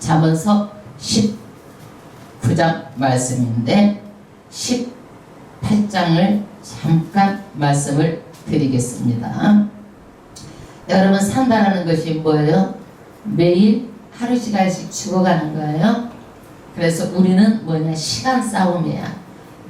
잠언서 19장 말씀인데 18장을 잠깐 말씀을 드리겠습니다. 여러분, 산다라는 것이 뭐예요? 매일 하루 시간씩 죽어가는 거예요. 그래서 우리는 뭐냐? 시간 싸움이야.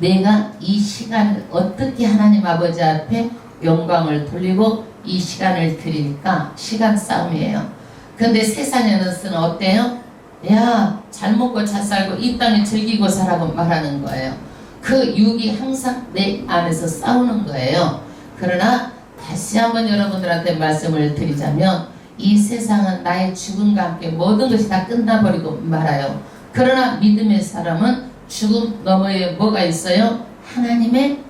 내가 이 시간을 어떻게 하나님 아버지 앞에 영광을 돌리고 이 시간을 드릴까? 시간 싸움이에요. 근데 세상에서는 어때요? 야, 잘 먹고 잘 살고 이 땅에 즐기고 살라고 말하는 거예요. 그 육이 항상 내 안에서 싸우는 거예요. 그러나 다시 한번 여러분들한테 말씀을 드리자면 이 세상은 나의 죽음과 함께 모든 것이 다 끝나버리고 말아요. 그러나 믿음의 사람은 죽음 너머에 뭐가 있어요? 하나님의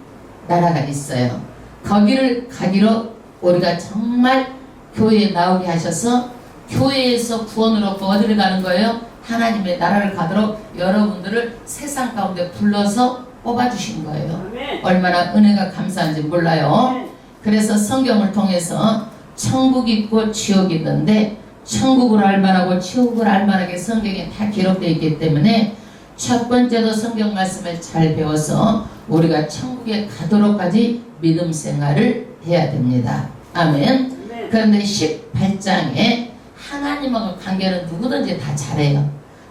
나라가 있어요. 거기를 가기로 우리가 정말 교회에 나오게 하셔서 교회에서 구원을 얻고 어디를 가는 거예요? 하나님의 나라를 가도록 여러분들을 세상 가운데 불러서 뽑아주신 거예요. 얼마나 은혜가 감사한지 몰라요. 그래서 성경을 통해서 천국이 있고 지옥이 있는데 천국을 알만하고 지옥을 알만하게 성경에 다 기록되어 있기 때문에 첫 번째로 성경 말씀을 잘 배워서 우리가 천국에 가도록까지 믿음 생활을 해야 됩니다. 아멘. 그런데 18장에 하나님하고 관계는 누구든지 다 잘해요.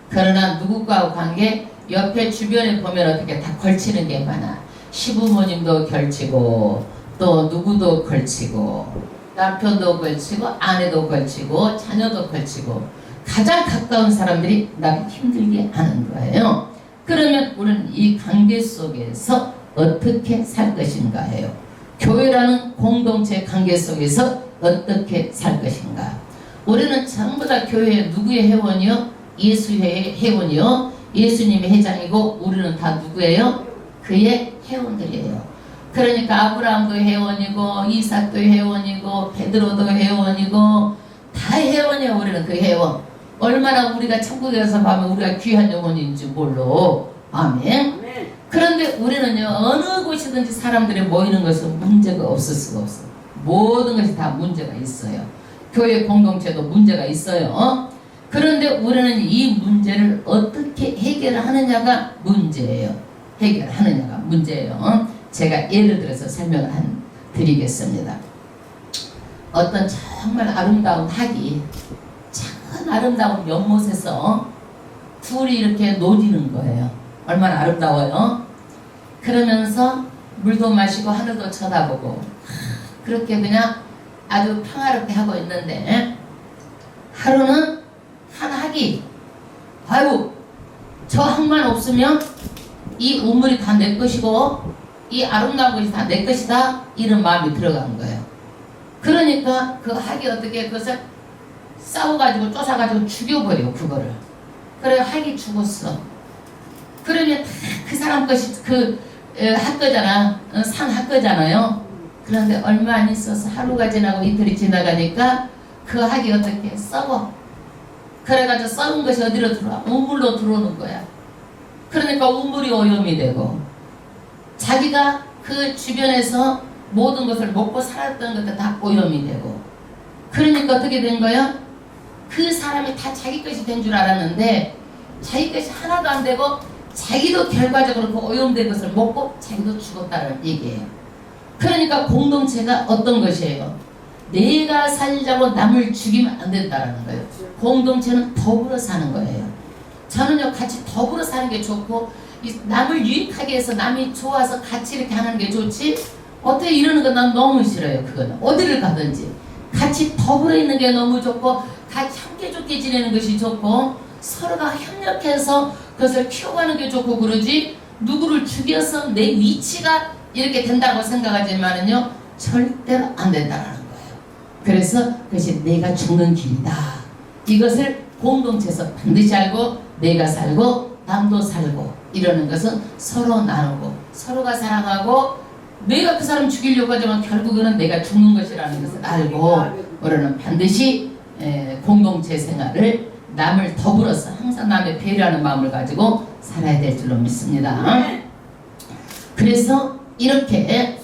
그러나 누구과의 관계, 옆에 주변에 보면 어떻게 다 걸치는 게 많아. 시부모님도 걸치고 또 누구도 걸치고 남편도 걸치고 아내도 걸치고 자녀도 걸치고 가장 가까운 사람들이 나를 힘들게 하는 거예요. 그러면 우리는 이 관계 속에서 어떻게 살 것인가 해요. 교회라는 공동체 관계 속에서 어떻게 살 것인가. 우리는 전부 다 교회의 누구의 회원이요? 예수의 회원이요. 예수님의 회장이고 우리는 다 누구예요? 그의 회원들이에요. 그러니까 아브라함도 회원이고 이삭도 회원이고 베드로도 회원이고 다 회원이에요. 우리는 그 회원. 얼마나 우리가 천국에서 보면 우리가 귀한 영혼인지 몰라. 아멘. 그런데 우리는요, 어느 곳이든지 사람들이 모이는 것은 문제가 없을 수가 없어. 모든 것이 다 문제가 있어요. 교회 공동체도 문제가 있어요. 그런데 우리는 이 문제를 어떻게 해결하느냐가 문제예요. 해결하느냐가 문제예요. 제가 예를 들어서 설명을 드리겠습니다. 어떤 정말 아름다운 학이 작은 아름다운 연못에서 둘이 이렇게 노지는 거예요. 얼마나 아름다워요. 그러면서 물도 마시고 하늘도 쳐다보고 그렇게 그냥 아주 평화롭게 하고 있는데 하루는 한 학이 아유 저 학만 없으면 이 우물이 다 내 것이고 이 아름다운 것이 다 내 것이다 이런 마음이 들어간 거예요. 그러니까 그 학이 어떻게 그것을 싸워가지고 쫓아가지고 죽여버려 그거를. 그래 학이 죽었어. 그러면 그 사람 것이 그 학거잖아. 산 학거잖아요. 그런데 얼마 안 있어서 하루가 지나고 이틀이 지나가니까 그 학이 어떻게 썩어. 그래가지고 썩은 것이 어디로 들어와? 우물로 들어오는 거야. 그러니까 우물이 오염이 되고 자기가 그 주변에서 모든 것을 먹고 살았던 것도 다 오염이 되고 그러니까 어떻게 된 거야? 그 사람이 다 자기 것이 된 줄 알았는데 자기 것이 하나도 안 되고 자기도 결과적으로 그 오염된 것을 먹고 자기도 죽었다는 얘기예요. 그러니까 공동체가 어떤 것이에요? 내가 살자고 남을 죽이면 안 된다는 거예요. 공동체는 더불어 사는 거예요. 저는요 같이 더불어 사는 게 좋고 남을 유익하게 해서 남이 좋아서 같이 이렇게 하는 게 좋지 어떻게 이러는 거 난 너무 싫어요. 그거는 어디를 가든지 같이 더불어 있는 게 너무 좋고 같이 함께 좋게 지내는 것이 좋고 서로가 협력해서 그것을 키워가는 게 좋고 그러지 누구를 죽여서 내 위치가 이렇게 된다고 생각하지만은요 절대로 안 된다는 거예요. 그래서 그것이 내가 죽는 길이다. 이것을 공동체에서 반드시 알고 내가 살고 남도 살고 이러는 것은 서로 나누고 서로가 사랑하고 내가 그 사람 죽이려고 하지만 결국에는 내가 죽는 것이라는 것을 알고 우리는 반드시 공동체 생활을 남을 더불어서 항상 남의 배려하는 마음을 가지고 살아야 될 줄로 믿습니다. 그래서 이렇게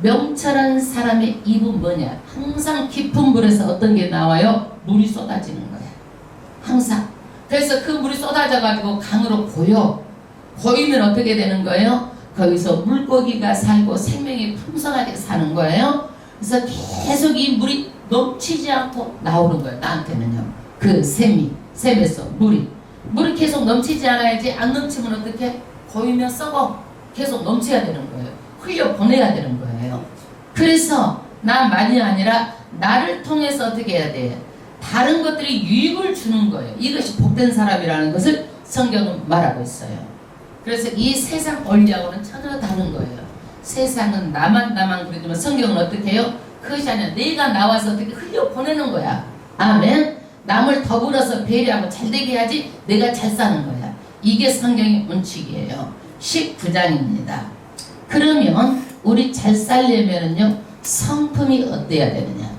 명철한 사람의 입은 뭐냐? 항상 깊은 물에서 어떤 게 나와요? 물이 쏟아지는 거야. 항상. 그래서 그 물이 쏟아져가지고 강으로 고이면 어떻게 되는 거예요? 거기서 물고기가 살고 생명이 풍성하게 사는 거예요. 그래서 계속 이 물이 넘치지 않고 나오는 거예요. 나한테는요. 그 샘에서 물이 계속 넘치지 않아야지. 안 넘치면 어떻게? 고이면 썩어. 계속 넘쳐야 되는 거예요. 흘려 보내야 되는 거예요. 그래서 나만이 아니라 나를 통해서 어떻게 해야 돼요? 다른 것들이 유익을 주는 거예요. 이것이 복된 사람이라는 것을 성경은 말하고 있어요. 그래서 이 세상 원리하고는 전혀 다른 거예요. 세상은 나만 그러지만 성경은 어떻게 해요? 그것이 아니라 내가 나와서 어떻게 흘려 보내는 거야. 아멘. 남을 더불어서 배려하고 잘되게 해야지 내가 잘 사는 거야. 이게 성경의 원칙이에요. 19장입니다. 그러면 우리 잘 살려면은요, 성품이 어때야 되느냐?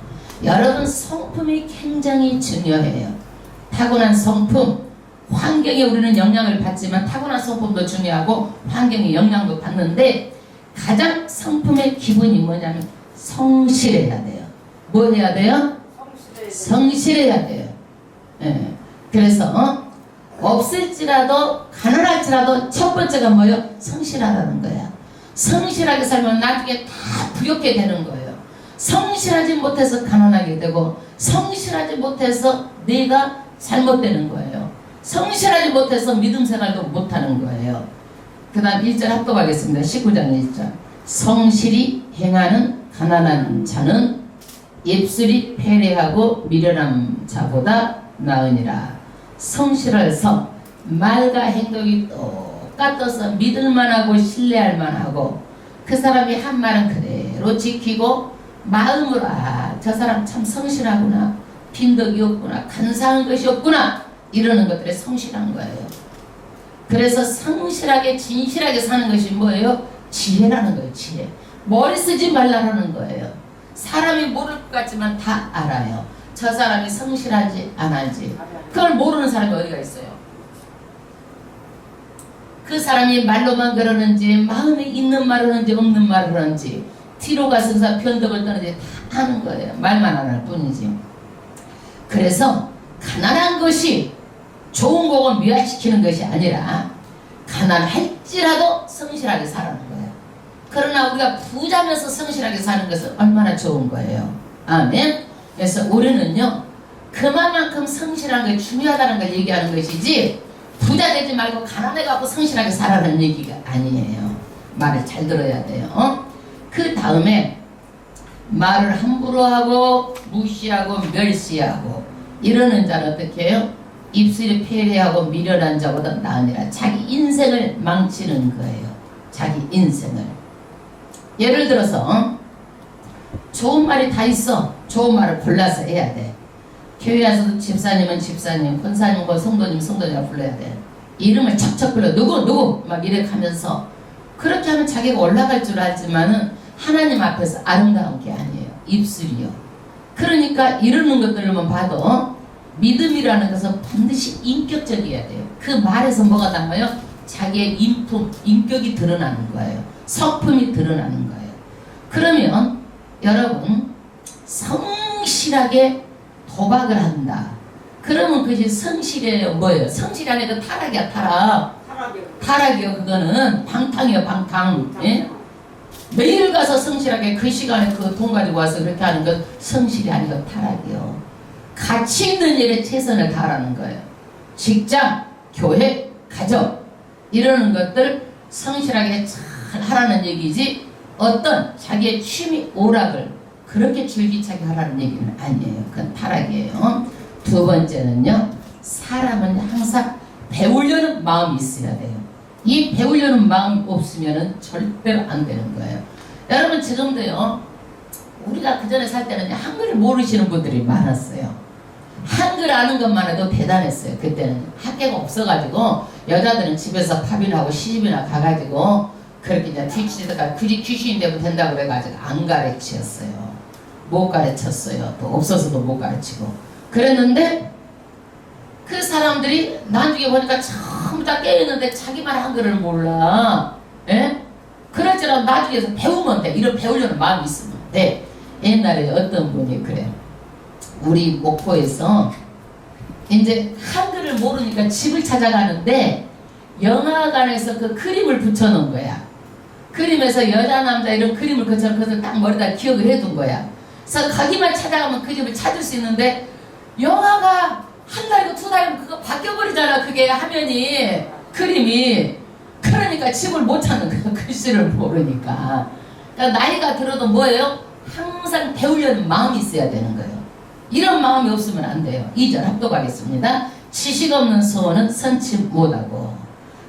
여러분, 성품이 굉장히 중요해요. 타고난 성품, 환경에 우리는 영향을 받지만 타고난 성품도 중요하고 환경의 영향도 받는데, 가장 성품의 기본이 뭐냐면 성실해야 돼요. 뭐 해야 돼요? 성실해야 돼요. 예. 그래서 없을지라도 가난할지라도 첫 번째가 뭐예요? 성실하라는 거야. 성실하게 살면 나중에 다 부욕게 되는 거예요. 성실하지 못해서 가난하게 되고, 성실하지 못해서 내가 잘못되는 거예요. 성실하지 못해서 믿음 생활도 못하는 거예요. 그 다음 1절 합독하겠습니다. 19장 1절. 성실히 행하는 가난한 자는 입술이 패례하고 미련한 자보다 나으니라. 성실해서 말과 행동이 똑같아서 믿을만하고 신뢰할만하고, 그 사람이 한 말은 그대로 지키고 마음으로 저 사람 참 성실하구나, 빈덕이 없구나, 간사한 것이 없구나, 이러는 것들이 성실한 거예요. 그래서 성실하게 진실하게 사는 것이 뭐예요? 지혜라는 거예요. 지혜. 머리 쓰지 말라는 거예요. 사람이 모를 것 같지만 다 알아요. 저 사람이 성실하지 않은지. 그걸 모르는 사람이 어디가 있어요? 그 사람이 말로만 그러는지, 마음에 있는 말을 하는지 없는 말을 하는지, 뒤로 가서 변덕을 떠는지 다 아는 거예요. 말만 안 할 뿐이지. 그래서 가난한 것이 좋은 거고 멸시키는 것이 아니라, 가난할지라도 성실하게 살아는 거예요. 그러나 우리가 부자면서 성실하게 사는 것은 얼마나 좋은 거예요. 아멘. 그래서 우리는요, 그만큼 성실한 게 중요하다는 걸 얘기하는 것이지, 부자 되지 말고 가난해갖고 성실하게 살아라는 얘기가 아니에요. 말을 잘 들어야 돼요. 그 다음에 말을 함부로 하고 무시하고 멸시하고 이러는 자는 어떻게 해요? 입술이 패례하고 미련한 자보다 나으니라. 자기 인생을 망치는 거예요. 자기 인생을. 예를 들어서 좋은 말이 다 있어. 좋은 말을 골라서 해야 돼. 교회 와서도 집사님은 집사님, 권사님은 성도님, 성도님이라 불러야 돼. 이름을 척척 불러. 누구 막 이렇게 하면서. 그렇게 하면 자기가 올라갈 줄 알지만은 하나님 앞에서 아름다운 게 아니에요. 입술이요. 그러니까 이러는 것들만 봐도 믿음이라는 것은 반드시 인격적이어야 돼요. 그 말에서 뭐가 나와요? 자기의 인격이 드러나는 거예요. 성품이 드러나는 거예요. 그러면 여러분, 성실하게 도박을 한다. 그러면 그것이 성실이에요? 뭐예요? 성실이 아니라 타락이야, 타락. 타락이요. 그거는 방탕이요, 방탕. 예? 매일 가서 성실하게 그 시간에 그 돈 가지고 와서 그렇게 하는 건 성실이 아니고 타락이요. 가치 있는 일에 최선을 다하라는 거예요. 직장, 교회, 가정 이러는 것들 성실하게 잘 하라는 얘기지, 어떤 자기의 취미 오락을 그렇게 줄기차게 하라는 얘기는 아니에요. 그건 타락이에요. 두 번째는요, 사람은 항상 배우려는 마음이 있어야 돼요. 이 배우려는 마음이 없으면 절대로 안 되는 거예요. 여러분, 지금도요, 우리가 그 전에 살 때는 한글을 모르시는 분들이 많았어요. 한글 아는 것만 해도 대단했어요. 그때는 학교가 없어가지고 여자들은 집에서 팝이나 하고 시집이나 가가지고 그렇게 이제 뒤치다가 귀신이 되면 된다고 그래가지고 안 가르쳤어요. 못 가르쳤어요. 또 없어서도 못 가르치고 그랬는데, 그 사람들이 나중에 보니까 전부 다 깨있는데 자기만 한글을 몰라. 예? 그렇지만 나중에서 배우면 돼. 이런 배우려는 마음이 있으면 돼. 옛날에 어떤 분이 그래요. 우리 목포에서 이제 한글을 모르니까 집을 찾아가는데 영화관에서 그 그림을 붙여놓은 거야. 그림에서 여자 남자 이런 그림을 그것을 딱 머리다 기억을 해둔 거야. 그래서 거기만 찾아가면 그 집을 찾을 수 있는데 영화가 한 달이고 두 달이고 그거 바뀌어버리잖아. 그게 화면이 그림이. 그러니까 집을 못 찾는 거야. 글씨를 모르니까. 그러니까 나이가 들어도 뭐예요? 항상 배우려는 마음이 있어야 되는 거예요. 이런 마음이 없으면 안 돼요. 2절 합독하겠습니다. 지식 없는 소원은 선치 못하고.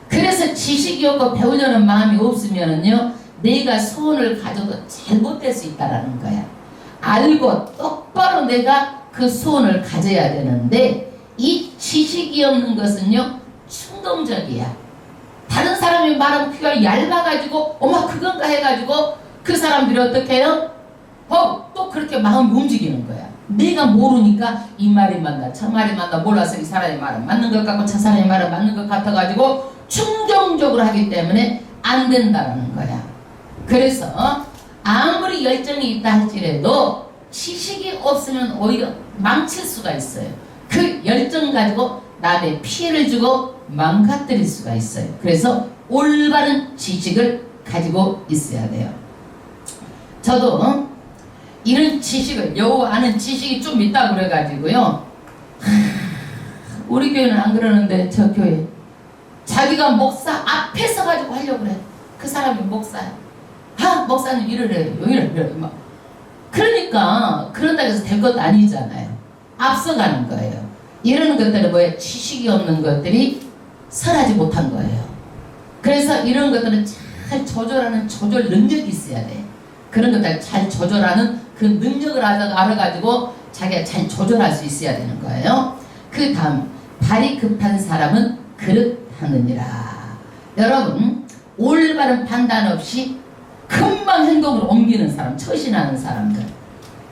그래서 지식이 없고 배우려는 마음이 없으면은요, 내가 소원을 가져도 잘못될 수 있다라는 거야. 알고 똑바로 내가 그 소원을 가져야 되는데, 이 지식이 없는 것은요, 충동적이야. 다른 사람이 말하면 귀가 얇아가지고, 어머, 그건가 해가지고, 그 사람들이 어떻게 해요? 또 그렇게 마음이 움직이는 거야. 내가 모르니까 이 말이 맞나, 저 말이 맞나 몰라서 이 사람의 말은 맞는 것 같고, 저 사람의 말은 맞는 것 같아가지고, 충동적으로 하기 때문에 안 된다는 거야. 그래서 아무리 열정이 있다 할지라도 지식이 없으면 오히려 망칠 수가 있어요. 그 열정 가지고 남의 피해를 주고 망가뜨릴 수가 있어요. 그래서 올바른 지식을 가지고 있어야 돼요. 저도 이런 지식을 여우 아는 지식이 좀 있다고 그래가지고요. 우리 교회는 안 그러는데 저 교회 자기가 목사 앞에 서가지고 하려고 그래. 그 사람이 목사야. 목사님 이러래요. 이러래요. 막. 그러니까 그런다고 해서 될 것도 아니잖아요. 앞서가는 거예요. 이러는 것들은 뭐예요? 지식이 없는 것들이 설하지 못한 거예요. 그래서 이런 것들은 잘 조절하는 조절 능력이 있어야 돼. 그런 것들 잘 조절하는 그 능력을 알아가지고 자기가 잘 조절할 수 있어야 되는 거예요. 그 다음, 발이 급한 사람은 그릇하느니라. 여러분, 올바른 판단 없이 금방 행동으로 옮기는 사람, 처신하는 사람들,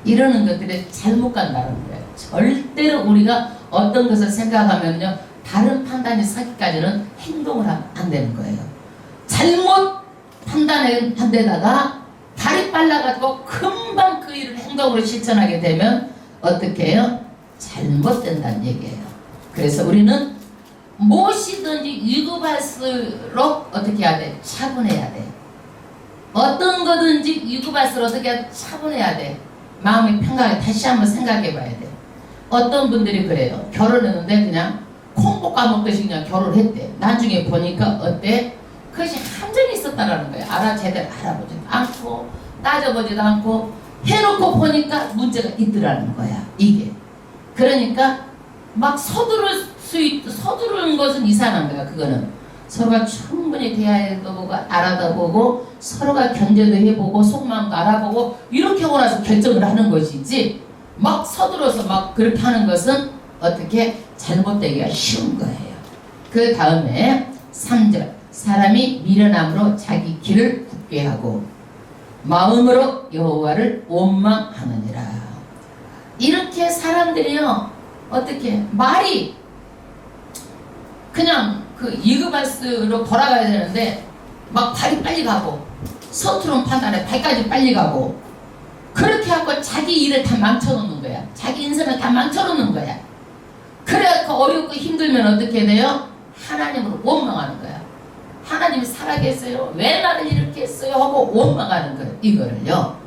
이러는 것들이 잘못 간다는 거예요. 절대로 우리가 어떤 것을 생각하면요, 다른 판단이 서기까지는 행동을 하면 안 되는 거예요. 잘못 판단을 한 데다가 발이 빨라가지고 금방 그 일을 행동으로 실천하게 되면 어떻게 해요? 잘못된다는 얘기예요. 그래서 우리는 무엇이든지 위급할수록 어떻게 해야 돼? 차분해야 돼. 어떤 거든지 위급할수록 어떻게 해야 돼? 차분해야 돼. 마음이 평강하게 다시 한번 생각해 봐야 돼. 어떤 분들이 그래요. 결혼했는데 그냥 콩 볶아먹듯이 그냥 결혼을 했대. 나중에 보니까 어때? 그것이 함정이 있었다라는 거예요. 제대로 알아보지도 않고 따져보지도 않고 해놓고 보니까 문제가 있더라는 거야. 이게. 그러니까 막 서두르는 것은 이상한 거야. 그거는 서로가 충분히 대화해보고 알아보고 서로가 견제도 해보고 속마음도 알아보고 이렇게 하고 나서 결정을 하는 것이지, 막 서둘러서 막 그렇게 하는 것은 어떻게 잘못되기가 쉬운 거예요. 그 다음에 3절, 사람이 미련함으로 자기 길을 굳게 하고 마음으로 여호와를 원망하느니라. 이렇게 사람들이요, 어떻게 말이 그냥 그 이급할수록 돌아가야 되는데 막 발이 빨리 가고 서투른 판단에 발까지 빨리 가고 그렇게 하고 자기 일을 다 망쳐놓는 거야. 자기 인생을 다 망쳐놓는 거야. 그래서 어렵고 힘들면 어떻게 돼요? 하나님을 원망하는 거야. 하나님이 살아계세요? 왜 나를 이렇게 했어요? 하고 원망하는 거예요. 이거를요.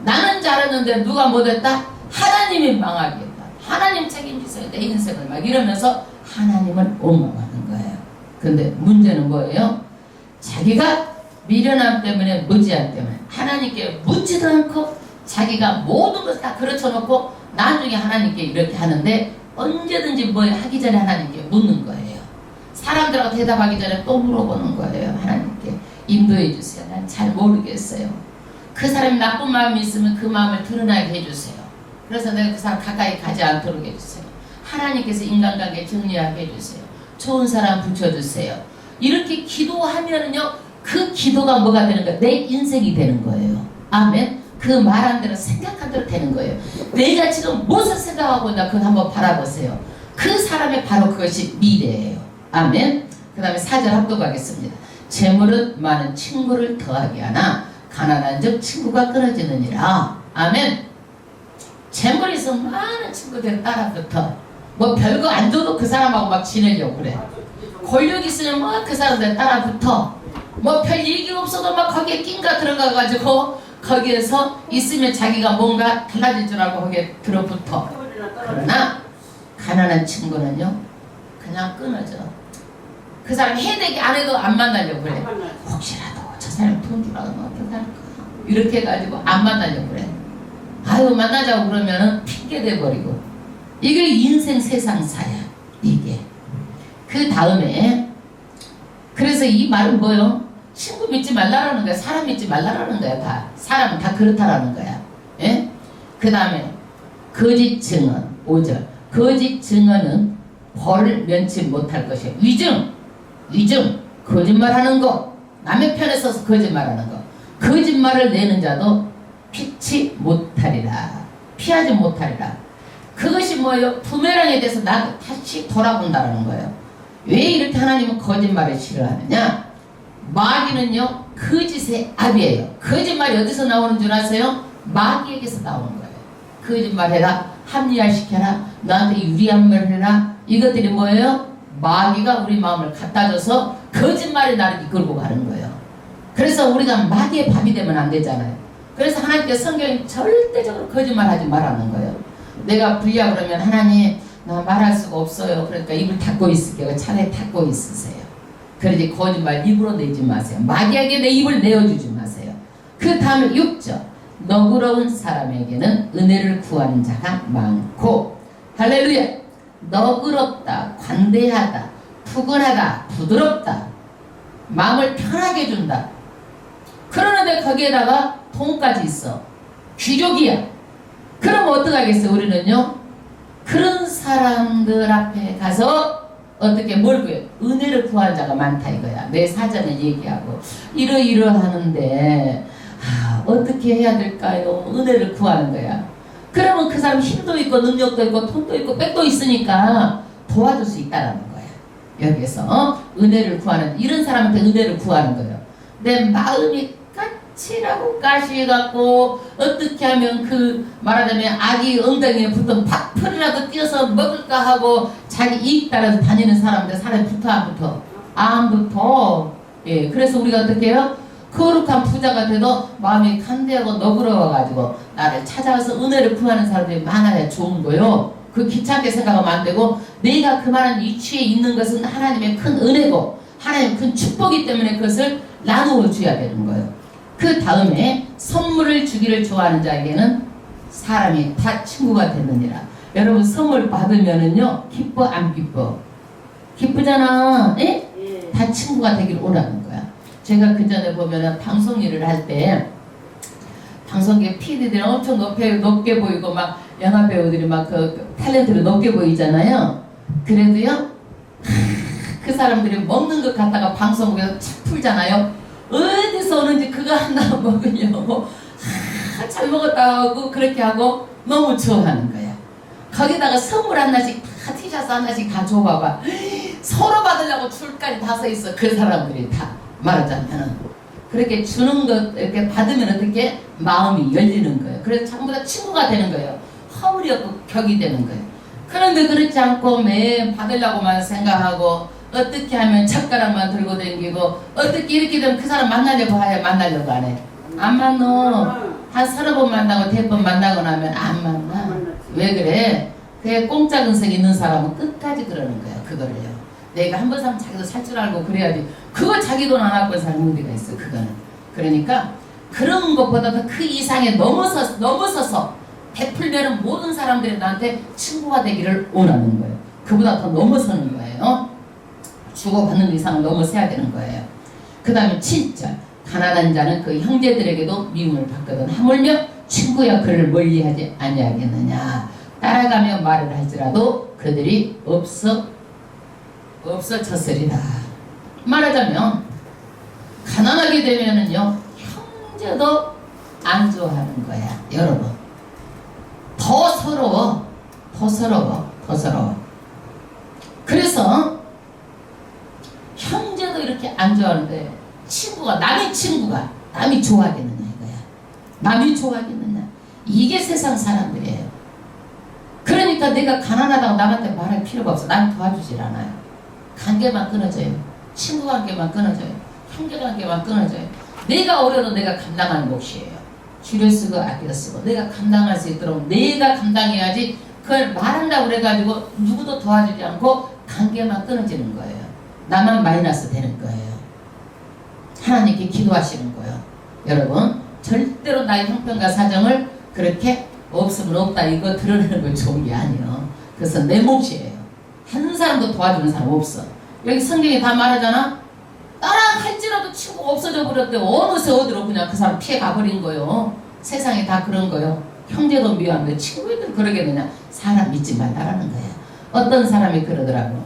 나는 잘했는데 누가 못했다? 하나님이 망하게 했다. 하나님 책임지세요. 내 인생을 막 이러면서 하나님을 원망하는 거예요. 근데 문제는 뭐예요? 자기가 미련함 때문에, 무지함 때문에 하나님께 묻지도 않고 자기가 모든 것을 다 그르쳐놓고 나중에 하나님께 이렇게 하는데, 언제든지 뭐 하기 전에 하나님께 묻는 거예요. 사람들하고 대답하기 전에 또 물어보는 거예요. 하나님께 인도해 주세요. 난 잘 모르겠어요. 그 사람이 나쁜 마음이 있으면 그 마음을 드러나게 해주세요. 그래서 내가 그 사람 가까이 가지 않도록 해주세요. 하나님께서 인간관계 정리하게 해주세요. 좋은 사람 붙여주세요. 이렇게 기도하면은요, 그 기도가 뭐가 되는 거예요? 내 인생이 되는 거예요. 아멘. 그 말한 대로 생각한 대로 되는 거예요. 내가 지금 무엇을 생각하고 있나 그걸 한번 바라보세요. 그 사람의 바로 그것이 미래예요. 아멘. 그 다음에 4절 합독하겠습니다. 재물은 많은 친구를 더하게 하나 가난한 적 친구가 끊어지느니라. 아멘. 재물이 있으면 많은 친구들이 따라붙어. 뭐 별거 안 줘도 그 사람하고 막 지내려고 그래. 권력 있으면 뭐 그 사람들 따라 붙어. 뭐 별 얘기가 없어도 막 거기에 낀가 들어가가지고 거기에서 있으면 자기가 뭔가 달라질 줄 알고 거기에 들어붙어. 그러나 가난한 친구는요 그냥 끊어져. 그 사람 해대기 안 해도 안 만나려고 그래. 혹시라도 저 사람 돈 주라고 어떻게 할까 이렇게 해가지고 안 만나려고 그래. 아유 만나자고 그러면은 핑계 대버리고. 이게 인생 세상사야 이게. 그 다음에 그래서 이 말은 뭐요? 친구 믿지 말라라는 거야. 사람 믿지 말라라는 거야. 다 사람은 다 그렇다라는 거야. 예? 그 다음에 거짓 증언 5절. 거짓 증언은 벌을 면치 못할 것이야. 위증 거짓말하는 거. 남의 편에 서서 거짓말하는 거. 거짓말을 내는 자도 피치 못하리라. 피하지 못하리라. 그것이 뭐예요? 부메랑에 대해서 나도 다시 돌아본다는 거예요. 왜 이렇게 하나님은 거짓말을 싫어하느냐? 마귀는요 거짓의 압이에요. 거짓말이 어디서 나오는 줄 아세요? 마귀에게서 나오는 거예요. 거짓말해라, 합리화시켜라, 나한테 유리한 말 해라. 이것들이 뭐예요? 마귀가 우리 마음을 갖다줘서 거짓말이 나를 이끌고 가는 거예요. 그래서 우리가 마귀의 밥이 되면 안 되잖아요. 그래서 하나님께서 성경이 절대적으로 거짓말하지 말라는 거예요. 내가 불리하고 그러면 하나님 나 말할 수가 없어요. 그러니까 입을 닫고 있을게요. 차라리 닫고 있으세요. 그러지 거짓말 입으로 내지 마세요. 마귀에게 내 입을 내어주지 마세요. 그 다음에 6절. 너그러운 사람에게는 은혜를 구하는 자가 많고. 할렐루야. 너그럽다, 관대하다, 푸근하다, 부드럽다, 마음을 편하게 준다. 그러는데 거기에다가 돈까지 있어. 귀족이야. 그럼 어떡하겠어요? 우리는요 그런 사람들 앞에 가서 어떻게 뭘 구해요? 은혜를 구한 자가 많다 이거야. 내 사전에 얘기하고 이러하는데 어떻게 해야 될까요? 은혜를 구하는 거야. 그러면 그 사람 힘도 있고 능력도 있고 돈도 있고 백도 있으니까 도와줄 수 있다는 거야. 여기에서 은혜를 구하는, 이런 사람한테 은혜를 구하는 거예요. 내 마음이 까칠하고 가시해갖고 어떻게 하면 그 말하자면 아기 엉덩이에 붙은 밥풀이라도 띄어서 먹을까 하고 자기 이익 따라서 다니는 사람들 사람이 붙어 안 붙어? 안 붙어. 예, 그래서 우리가 어떻게 해요? 거룩한 부자가 돼도 마음이 간대하고 너그러워가지고 나를 찾아와서 은혜를 구하는 사람들이 많아야 좋은 거요. 그 귀찮게 생각하면 안 되고, 내가 그만한 위치에 있는 것은 하나님의 큰 은혜고 하나님의 큰 축복이기 때문에 그것을 나누어 줘야 되는 거예요. 그 다음에 선물을 주기를 좋아하는 자에게는 사람이 다 친구가 되느니라. 여러분 선물 받으면은요 기뻐 안 기뻐? 기쁘잖아. 예? 다 친구가 되기를 원하는 거야. 제가 그 전에 보면은 방송 일을 할 때 방송계 PD들이 엄청 높게 보이고 막 영화 배우들이 막 그 탤런트를 높게 보이잖아요. 그래도요 그 사람들이 먹는 것 갖다가 방송국에서 착 풀잖아요. 어디서 오는지 그거 하나 먹으려고 잘 먹었다 하고 그렇게 하고 너무 좋아하는 거야. 거기다가 선물 하나씩 다 티셔츠 하나씩 다 줘봐봐. 서로 받으려고 줄까지 다 서 있어. 그 사람들이 다 말하자면 그렇게 주는 것 이렇게 받으면 어떻게 마음이 열리는 거예요. 그래서 전부 다 친구가 되는 거예요. 허물이 없고 격이 되는 거예요. 그런데 그렇지 않고 매일 받으려고만 생각하고 어떻게 하면 젓가락만 들고 다니고 어떻게 이렇게 되면 그 사람 만나려고 해야 만나려고 안 해. 안 만나. 한 30번 만나고 100번 만나고 나면 안 만나. 왜 그래? 그게 공짜 근성 있는 사람은 끝까지 그러는 거야. 그거를요. 내가 한 번 사면 자기도 살 줄 알고 그래야지. 그거 자기 돈 안 갖고 사는 문제가 있어. 그거는. 그러니까 그런 것보다 더 그 이상에 넘어서서 베풀면은 모든 사람들이 나한테 친구가 되기를 원하는 거예요. 그보다 더 넘어서는 거예요. 주고받는 이상을 넘어서야 되는 거예요. 그 다음에 7절. 가난한 자는 그 형제들에게도 미움을 받거든 하물며 친구야 그를 멀리하지 아니하겠느냐. 따라가며 말을 할지라도 그들이 없어졌으리라. 말하자면 가난하게 되면은요 형제도 안 좋아하는 거야. 여러분 더 서러워. 그래서 형제도 이렇게 안 좋아하는데 남이 좋아하겠느냐 이거야. 남이 좋아하겠느냐. 이게 세상 사람들이에요. 그러니까 그러니까 내가 가난하다고 남한테 말할 필요가 없어. 난 도와주질 않아요. 관계만 끊어져요. 친구 관계만 끊어져요. 형제 관계만 끊어져요. 내가 어려도 내가 감당하는 몫이에요. 줄여 쓰고 아껴 쓰고 내가 감당할 수 있도록 내가 감당해야지. 그걸 말한다고 그래가지고 누구도 도와주지 않고 관계만 끊어지는 거예요. 나만 마이너스 되는 거예요. 하나님께 기도하시는 거예요. 여러분 절대로 나의 형편과 사정을 그렇게 없으면 없다 이거 드러내는 건 좋은 게 아니에요. 그래서 내 몫이에요. 한 사람도 도와주는 사람 없어. 여기 성경에 다 말하잖아. 따라 할지라도 치고 없어져 버렸대. 어느새 어디로 그냥 그 사람 피해 가버린 거예요. 세상에 다 그런 거예요. 형제도 미워하는데 친구들 그러게 그냥 사람 믿지 말라라는 거예요. 어떤 사람이 그러더라고.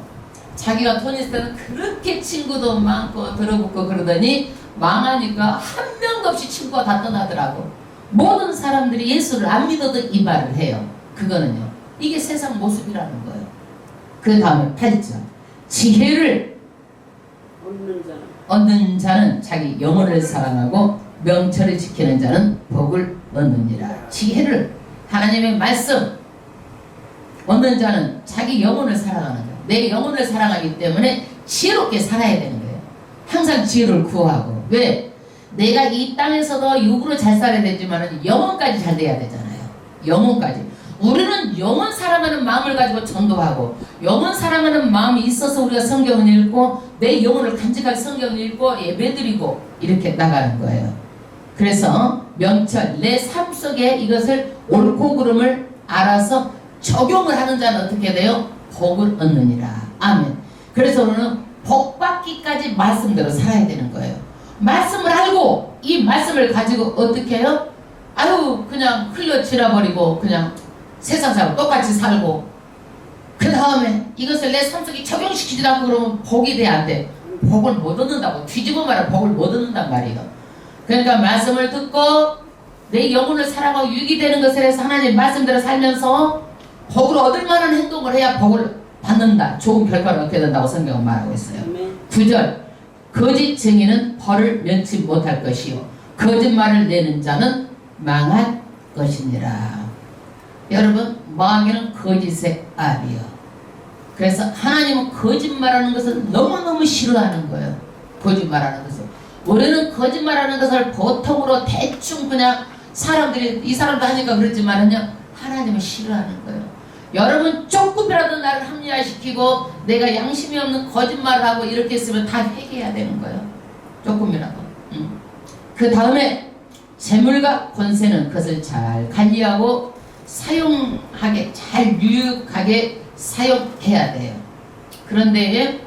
자기가 돈 있을 때는 그렇게 친구도 많고 들어붙고 그러더니 망하니까 한 명도 없이 친구가 다 떠나더라고. 모든 사람들이 예수를 안 믿어도 이 말을 해요. 그거는요. 이게 세상 모습이라는 거예요. 그 다음에 8절. 지혜를 얻는 자는 자기 영혼을 사랑하고 명철을 지키는 자는 복을 얻느니라. 지혜를 하나님의 말씀 얻는 자는 자기 영혼을 사랑하는 거예요. 내 영혼을 사랑하기 때문에 지혜롭게 살아야 되는 거예요. 항상 지혜를 구하고. 왜? 내가 이 땅에서도 육으로 잘 살아야 되지만 영혼까지 잘 돼야 되잖아요. 영혼까지. 우리는 영혼 사랑하는 마음을 가지고 전도하고 영혼 사랑하는 마음이 있어서 우리가 성경을 읽고 내 영혼을 간직하게 성경을 읽고 예배드리고 이렇게 나가는 거예요. 그래서 명철 내 삶 속에 이것을 옳고 그름을 알아서 적용을 하는 자는 어떻게 돼요? 복을 얻느니라. 아멘. 그래서 우리는 복 받기까지 말씀대로 살아야 되는 거예요. 말씀을 알고 이 말씀을 가지고 어떻게 해요? 아유 그냥 흘러 지나버리고 그냥 세상 사람 똑같이 살고 그 다음에 이것을 내 삶 속에 적용시키지 않고 그러면 복이 돼 안 돼? 복을 못 얻는다고. 뒤집어 말하면 복을 못 얻는단 말이에요. 그러니까 말씀을 듣고 내 영혼을 사랑하고 유익이 되는 것을 해서 하나님 말씀대로 살면서 복을 얻을 만한 행동을 해야 복을 받는다. 좋은 결과를 얻게 된다고 성경은 말하고 있어요. 9절 거짓 증인은 벌을 면치 못할 것이요 거짓말을 내는 자는 망할 것이니라. 여러분 마귀는 거짓의 압이요. 그래서 하나님은 거짓말하는 것을 너무너무 싫어하는 거예요. 거짓말하는 것을. 우리는 거짓말하는 것을 보통으로 대충 그냥 사람들이 이 사람도 하니까 그렇지만은요 하나님은 싫어하는 거예요. 여러분 조금이라도 나를 합리화시키고 내가 양심이 없는 거짓말을 하고 이렇게 했으면 다 회개해야 되는 거예요. 조금이라도. 그 다음에 재물과 권세는 그것을 잘 관리하고 사용하게 잘 유익하게 사용해야 돼요. 그런데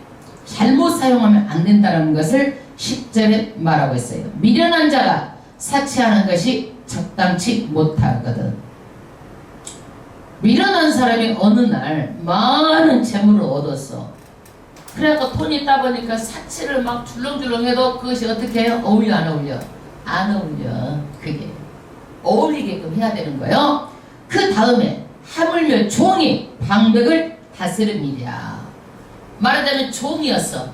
잘못 사용하면 안 된다는 것을 10절에 말하고 있어요. 미련한 자가 사치하는 것이 적당치 못하거든. 미련한 사람이 어느 날 많은 재물을 얻었어. 그래서 돈이 있다 보니까 사치를 막 줄렁줄렁 해도 그것이 어떻게 해요? 어울려 안 어울려? 안 어울려. 그게 어울리게끔 해야 되는 거예요. 그 다음에 하물며 종이 방백을 다스립니다. 말하자면 종이었어.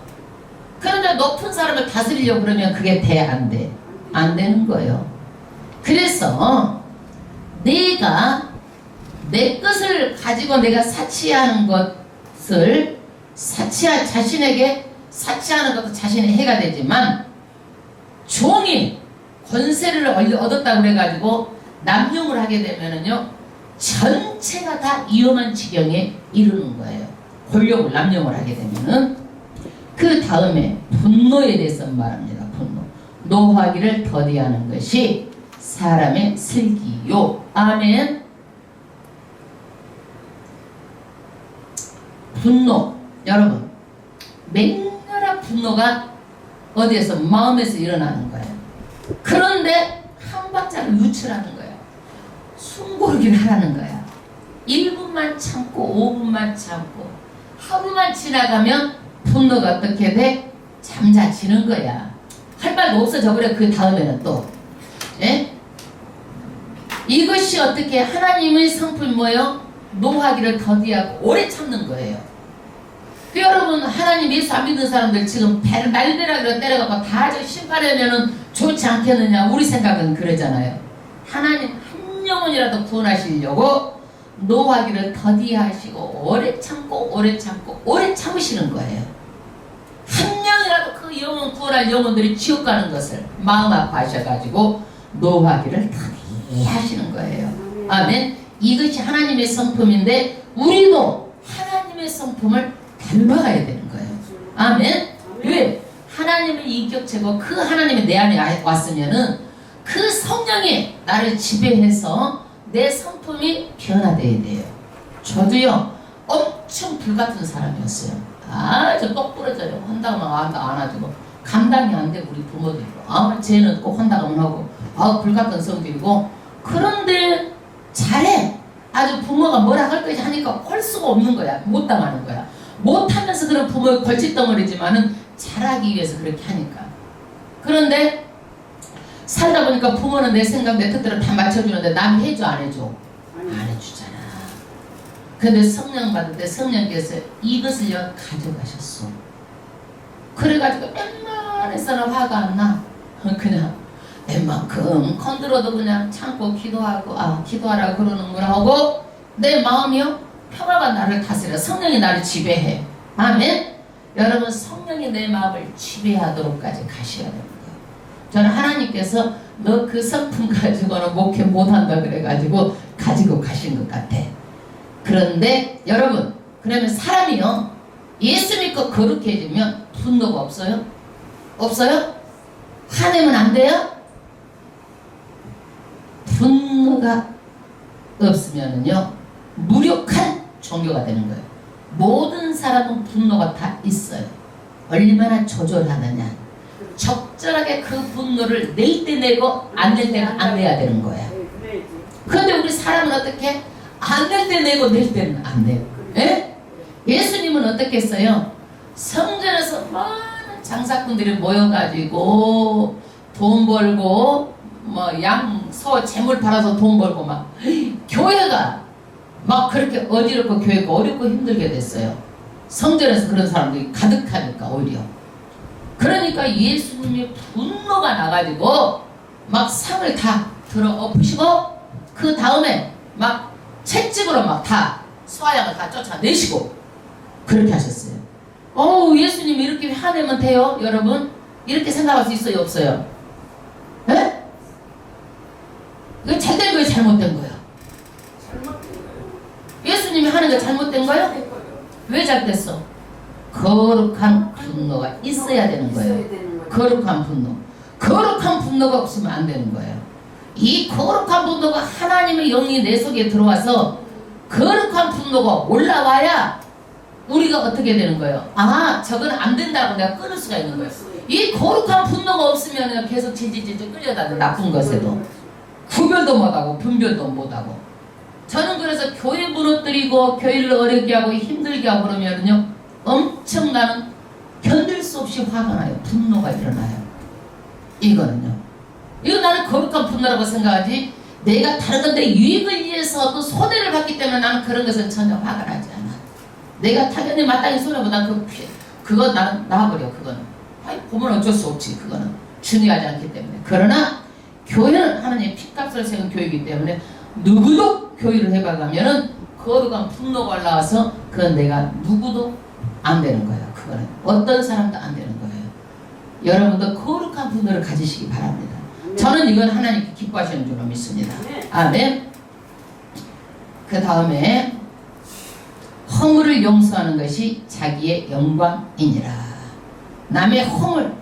그런데 높은 사람을 다스리려고 그러면 그게 돼? 안 돼? 안 되는 거예요. 그래서 내가 내 것을 가지고 내가 사치하는 것을 자신에게 사치하는 것도 자신의 해가 되지만 종이 권세를 얻었다고 그래가지고 남용을 하게 되면은요 전체가 다 위험한 지경에 이르는 거예요. 권력을 남용을 하게 되면은. 그 다음에 분노에 대해서 말합니다. 분노. 노하기를 더디하는 것이 사람의 슬기요. 아멘. 분노. 여러분 맹렬한 분노가 어디에서 마음에서 일어나는 거예요. 그런데 한 박자를 유출하는 거예요. 숨고르기를 하라는 거야. 1분만 참고 5분만 참고 하루만 지나가면 분노가 어떻게 돼? 잠자지는 거야. 할 말도 없어져 버려. 그 다음에는 또 예? 이것이 어떻게 하나님의 성품이 뭐예요? 노하기를 더디하고 오래 참는 거예요. 그 여러분 하나님 예수 안 믿는 사람들 지금 날벼락으로 때려갖고 다 심판하면은 좋지 않겠느냐. 우리 생각은 그러잖아요. 하나님 한 영혼이라도 구원하시려고 노하기를 더디하시고 오래 참고 오래 참고 오래 참으시는 거예요. 한 명이라도 그 영혼 구원할 영혼들이 지옥 가는 것을 마음 아파하셔가지고 노하기를 더디하시는 거예요. 아멘. 이것이 하나님의 성품인데 우리도 하나님의 성품을 닮아가야 되는 거예요. 아멘. 왜? 하나님의 인격체고 그 하나님이 내 안에 왔으면은 그 성령이 나를 지배해서 내 성품이 변화돼야 돼요. 저도요 엄청 불같은 사람이었어요. 아주 똑 부러져요. 한다고 안 하고 감당이 안 되고 우리 부모들도 쟤는 꼭 한다고 하고 불같은 성질이고 그런데 잘해. 아주 부모가 뭐라 할 것이 하니까 할 수가 없는 거야. 못 당하는 거야. 못하면서 그런 부모의 걸칫덩어리지만은 잘하기 위해서 그렇게 하니까. 그런데 살다 보니까 부모는 내 생각 내 뜻대로 다 맞춰주는데 남이 해줘 안 해줘? 안 해주잖아. 근데 성령 받을 때 성령께서 이것을요 가져가셨어. 그래가지고 웬만해서는 화가 안 나. 그냥 웬만큼 컨들어도 그냥 참고 기도하고 기도하라고 그러는구나 하고 내 마음이요 평화가 나를 다스려. 성령이 나를 지배해. 아멘. 여러분 성령이 내 마음을 지배하도록까지 가셔야 됩니다. 저는 하나님께서 너 그 성품 가지고는 목회 못한다 그래가지고 가지고 가신 것 같아. 그런데 여러분 그러면 사람이요 예수 믿고 거룩해지면 분노가 없어요? 없어요? 화내면 안 돼요? 분노가 없으면은요 무력한 종교가 되는 거예요. 모든 사람은 분노가 다 있어요. 얼마나 조절하느냐. 적절하게 그 분노를 낼 때 내고 안 낼 때는 안 내야 되는 거야. 그런데 우리 사람은 어떻게 안 낼 때 내고 낼 때는 안 내요. 예? 예수님은 어떻게 했어요? 성전에서 많은 장사꾼들이 모여가지고 돈 벌고 양, 소, 재물 팔아서 돈 벌고 막 교회가 막 그렇게 어지럽고 교회가 어렵고 힘들게 됐어요. 성전에서 그런 사람들이 가득하니까 오히려. 그러니까 예수님이 분노가 나가지고 막 상을 다 들어 엎으시고 그 다음에 막 채찍으로 막 다 소아양을 다 쫓아내시고 그렇게 하셨어요. 예수님이 이렇게 화내면 돼요? 여러분 이렇게 생각할 수 있어요? 없어요? 에? 이거 잘된 거예요? 잘못된 거예요? 예수님이 하는 거 잘못된 거예요? 왜 잘됐어? 거룩한 분노가 있어야 되는 거예요. 거룩한 분노. 거룩한 분노가 없으면 안 되는 거예요. 이 거룩한 분노가 하나님의 영이 내 속에 들어와서 거룩한 분노가 올라와야 우리가 어떻게 되는 거예요? 저건 안 된다고 내가 끊을 수가 있는 거예요. 이 거룩한 분노가 없으면 계속 질질질질 끌려다녀. 나쁜 것에도 구별도 못하고 분별도 못하고. 저는 그래서 교회 무너뜨리고 교회를 어렵게 하고 힘들게 하고 그러면요 엄청나는 견딜 수 없이 화가 나요. 분노가 일어나요. 이거는요. 이거 나는 거룩한 분노라고 생각하지 내가 다른 건데 유익을 위해서도 손해를 받기 때문에 나는 그런 것은 전혀 화가 나지 않아. 내가 당연히 마땅히 손해보다 그건 나는 놔버려. 그거는 보면 어쩔 수 없지. 그거는 중요하지 않기 때문에. 그러나 교회는 하나님의 핏값을 세운 교회이기 때문에 누구도 교회를 해봐가면은 거룩한 분노가 올라와서 그건 내가 누구도 안 되는 거예요. 그거는 어떤 사람도 안 되는 거예요. 여러분도 거룩한 분노를 가지시기 바랍니다. 저는 이건 하나님께 기뻐하시는 줄로 믿습니다. 아멘. 그 다음에 허물을 용서하는 것이 자기의 영광이니라. 남의 허물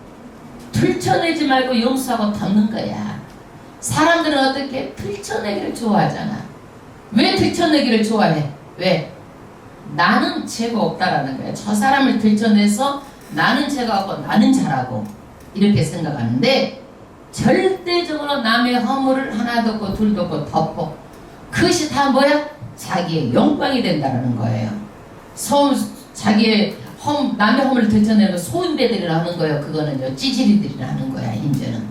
들춰내지 말고 용서하고 덮는 거야. 사람들은 어떻게 들춰내기를 좋아하잖아. 왜 들춰내기를 좋아해? 왜? 나는 죄가 없다라는 거야. 저 사람을 들춰내서 나는 죄가 없고 나는 잘하고 이렇게 생각하는데 절대적으로 남의 허물을 하나도 없고 둘도 없고 덮어. 그것이 다 뭐야? 자기의 영광이 된다는 거예요. 자기의 남의 허물을 들춰내는 소인배들이라 하는 거예요. 그거는요 찌질이들이라 하는 거야. 이제는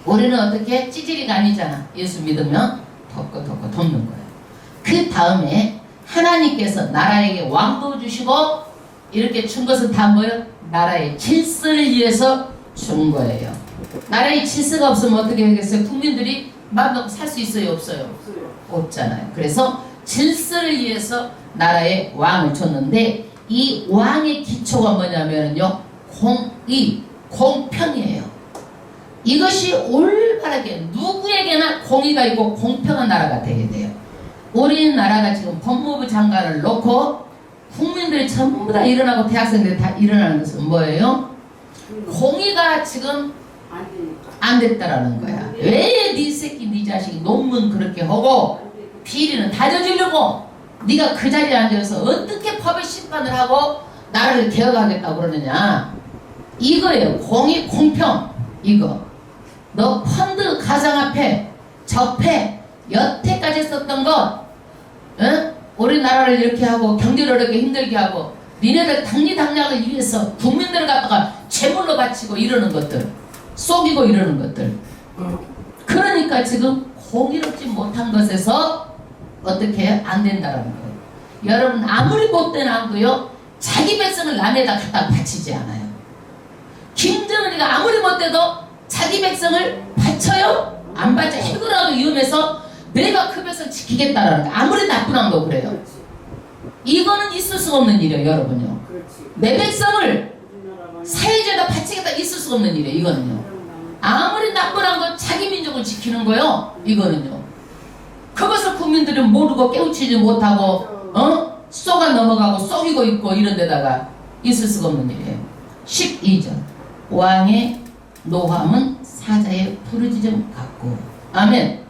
우리는 어떻게 찌질이가 아니잖아. 예수 믿으면 덮고 덮는 거예요. 그 다음에 하나님께서 나라에게 왕도 주시고 이렇게 준 것은 다 뭐예요? 나라의 질서를 위해서 준 거예요. 나라의 질서가 없으면 어떻게 하겠어요? 국민들이 마음 놓고 살 수 있어요? 없어요? 없잖아요. 그래서 질서를 위해서 나라에 왕을 줬는데 이 왕의 기초가 뭐냐면요 공평이에요. 이것이 올바르게 누구에게나 공의가 있고 공평한 나라가 되게 돼요. 우리나라가 지금 법무부 장관을 놓고 국민들이 전부 다 일어나고 대학생들이 다 일어나는 것은 뭐예요? 공의가 지금 안 됐다라는 거야. 왜 네 새끼 네 자식이 논문 그렇게 하고 비리는 다져주려고 네가 그 자리에 앉아서 어떻게 법의 심판을 하고 나라를 개혁하겠다고 그러느냐. 이거예요. 공의 공평. 이거 너 펀드 가상화폐 적폐 여태까지 썼던 것 응? 우리나라를 이렇게 하고 경제를 이렇게 힘들게 하고 니네들 당리당략을 위해서 국민들을 갖다가 제물로 바치고 이러는 것들 속이고 이러는 것들 그러니까 지금 공의롭지 못한 것에서 어떻게 안 된다는 거예요. 여러분 아무리 못된 왕도요 자기 백성을 남에다 갖다 바치지 않아요. 김정은이가 아무리 못돼도 자기 백성을 바쳐요? 안 바쳐. 해고라도 위험해서 내가 그 백성 지키겠다라는 거. 아무리 나쁜 왕도 그래요. 이거는 있을 수가 없는 일이에요, 여러분요. 내 백성을 사회주의에다 바치겠다 있을 수가 없는 일이에요, 이거는요. 아무리 나쁜 왕도 자기 민족을 지키는 거요, 이거는요. 그것을 국민들은 모르고 깨우치지 못하고, 쏘가 넘어가고 쏘이고 있고 이런 데다가 있을 수가 없는 일이에요. 12절. 왕의 노함은 사자의 부르짖음 같고. 아멘.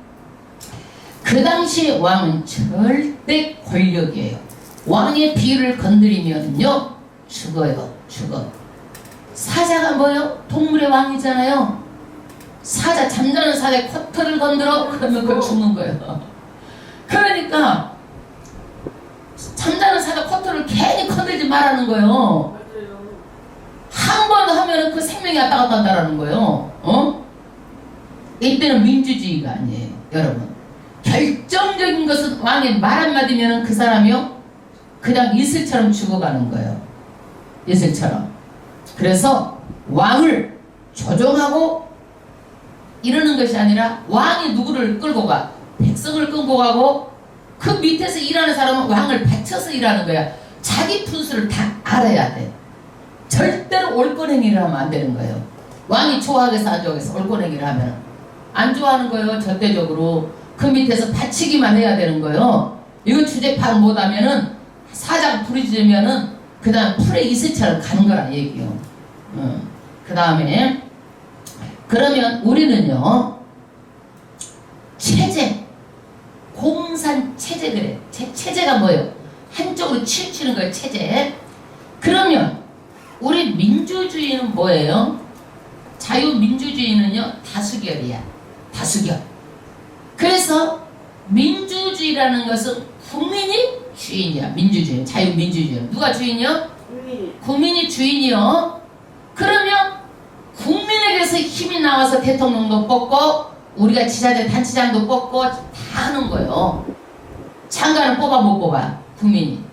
그 당시 왕은 절대 권력이에요. 왕의 비를 건드리면요 죽어요. 죽어. 사자가 뭐예요? 동물의 왕이잖아요. 사자 잠자는 사자의 코털을 건드려 그러면 그걸 죽는 거예요. 그러니까 잠자는 사자 코털을 괜히 건들지 말라는 거예요. 한 번 하면은 그 생명이 왔다 갔다 한다라는 거예요. 이때는 민주주의가 아니에요, 여러분. 결정적인 것은 왕의 말 한마디면 그 사람이요 그냥 이슬처럼 죽어가는 거예요. 이슬처럼. 그래서 왕을 조종하고 이러는 것이 아니라 왕이 누구를 끌고 가? 백성을 끌고 가고 그 밑에서 일하는 사람은 왕을 바쳐서 일하는 거야. 자기 분수를 다 알아야 돼. 절대로 올거랭이를 하면 안 되는 거예요. 왕이 좋아하겠어 안 좋아하겠어 올거랭이를 하면 안 좋아하는 거예요. 절대적으로. 그 밑에서 바치기만 해야 되는 거예요. 이거 주제 파악 못하면은 사자가 부르짖으면은 그 다음 풀의 이슬처럼 가는 거란 얘기요. 그 다음에 그러면 우리는요 체제 공산 체제 그래. 체제가 뭐예요? 한쪽으로 치우치는 거예요. 체제. 그러면 우리 민주주의는 뭐예요? 자유민주주의는요 다수결이야. 다수결. 그래서 민주주의라는 것은 국민이 주인이야. 민주주의, 자유민주주의. 누가 주인이요? 국민이 주인이요. 그러면 국민에게서 힘이 나와서 대통령도 뽑고 우리가 지자체 단체장도 뽑고 다 하는 거예요. 장관을 뽑아 못 뽑아? 국민이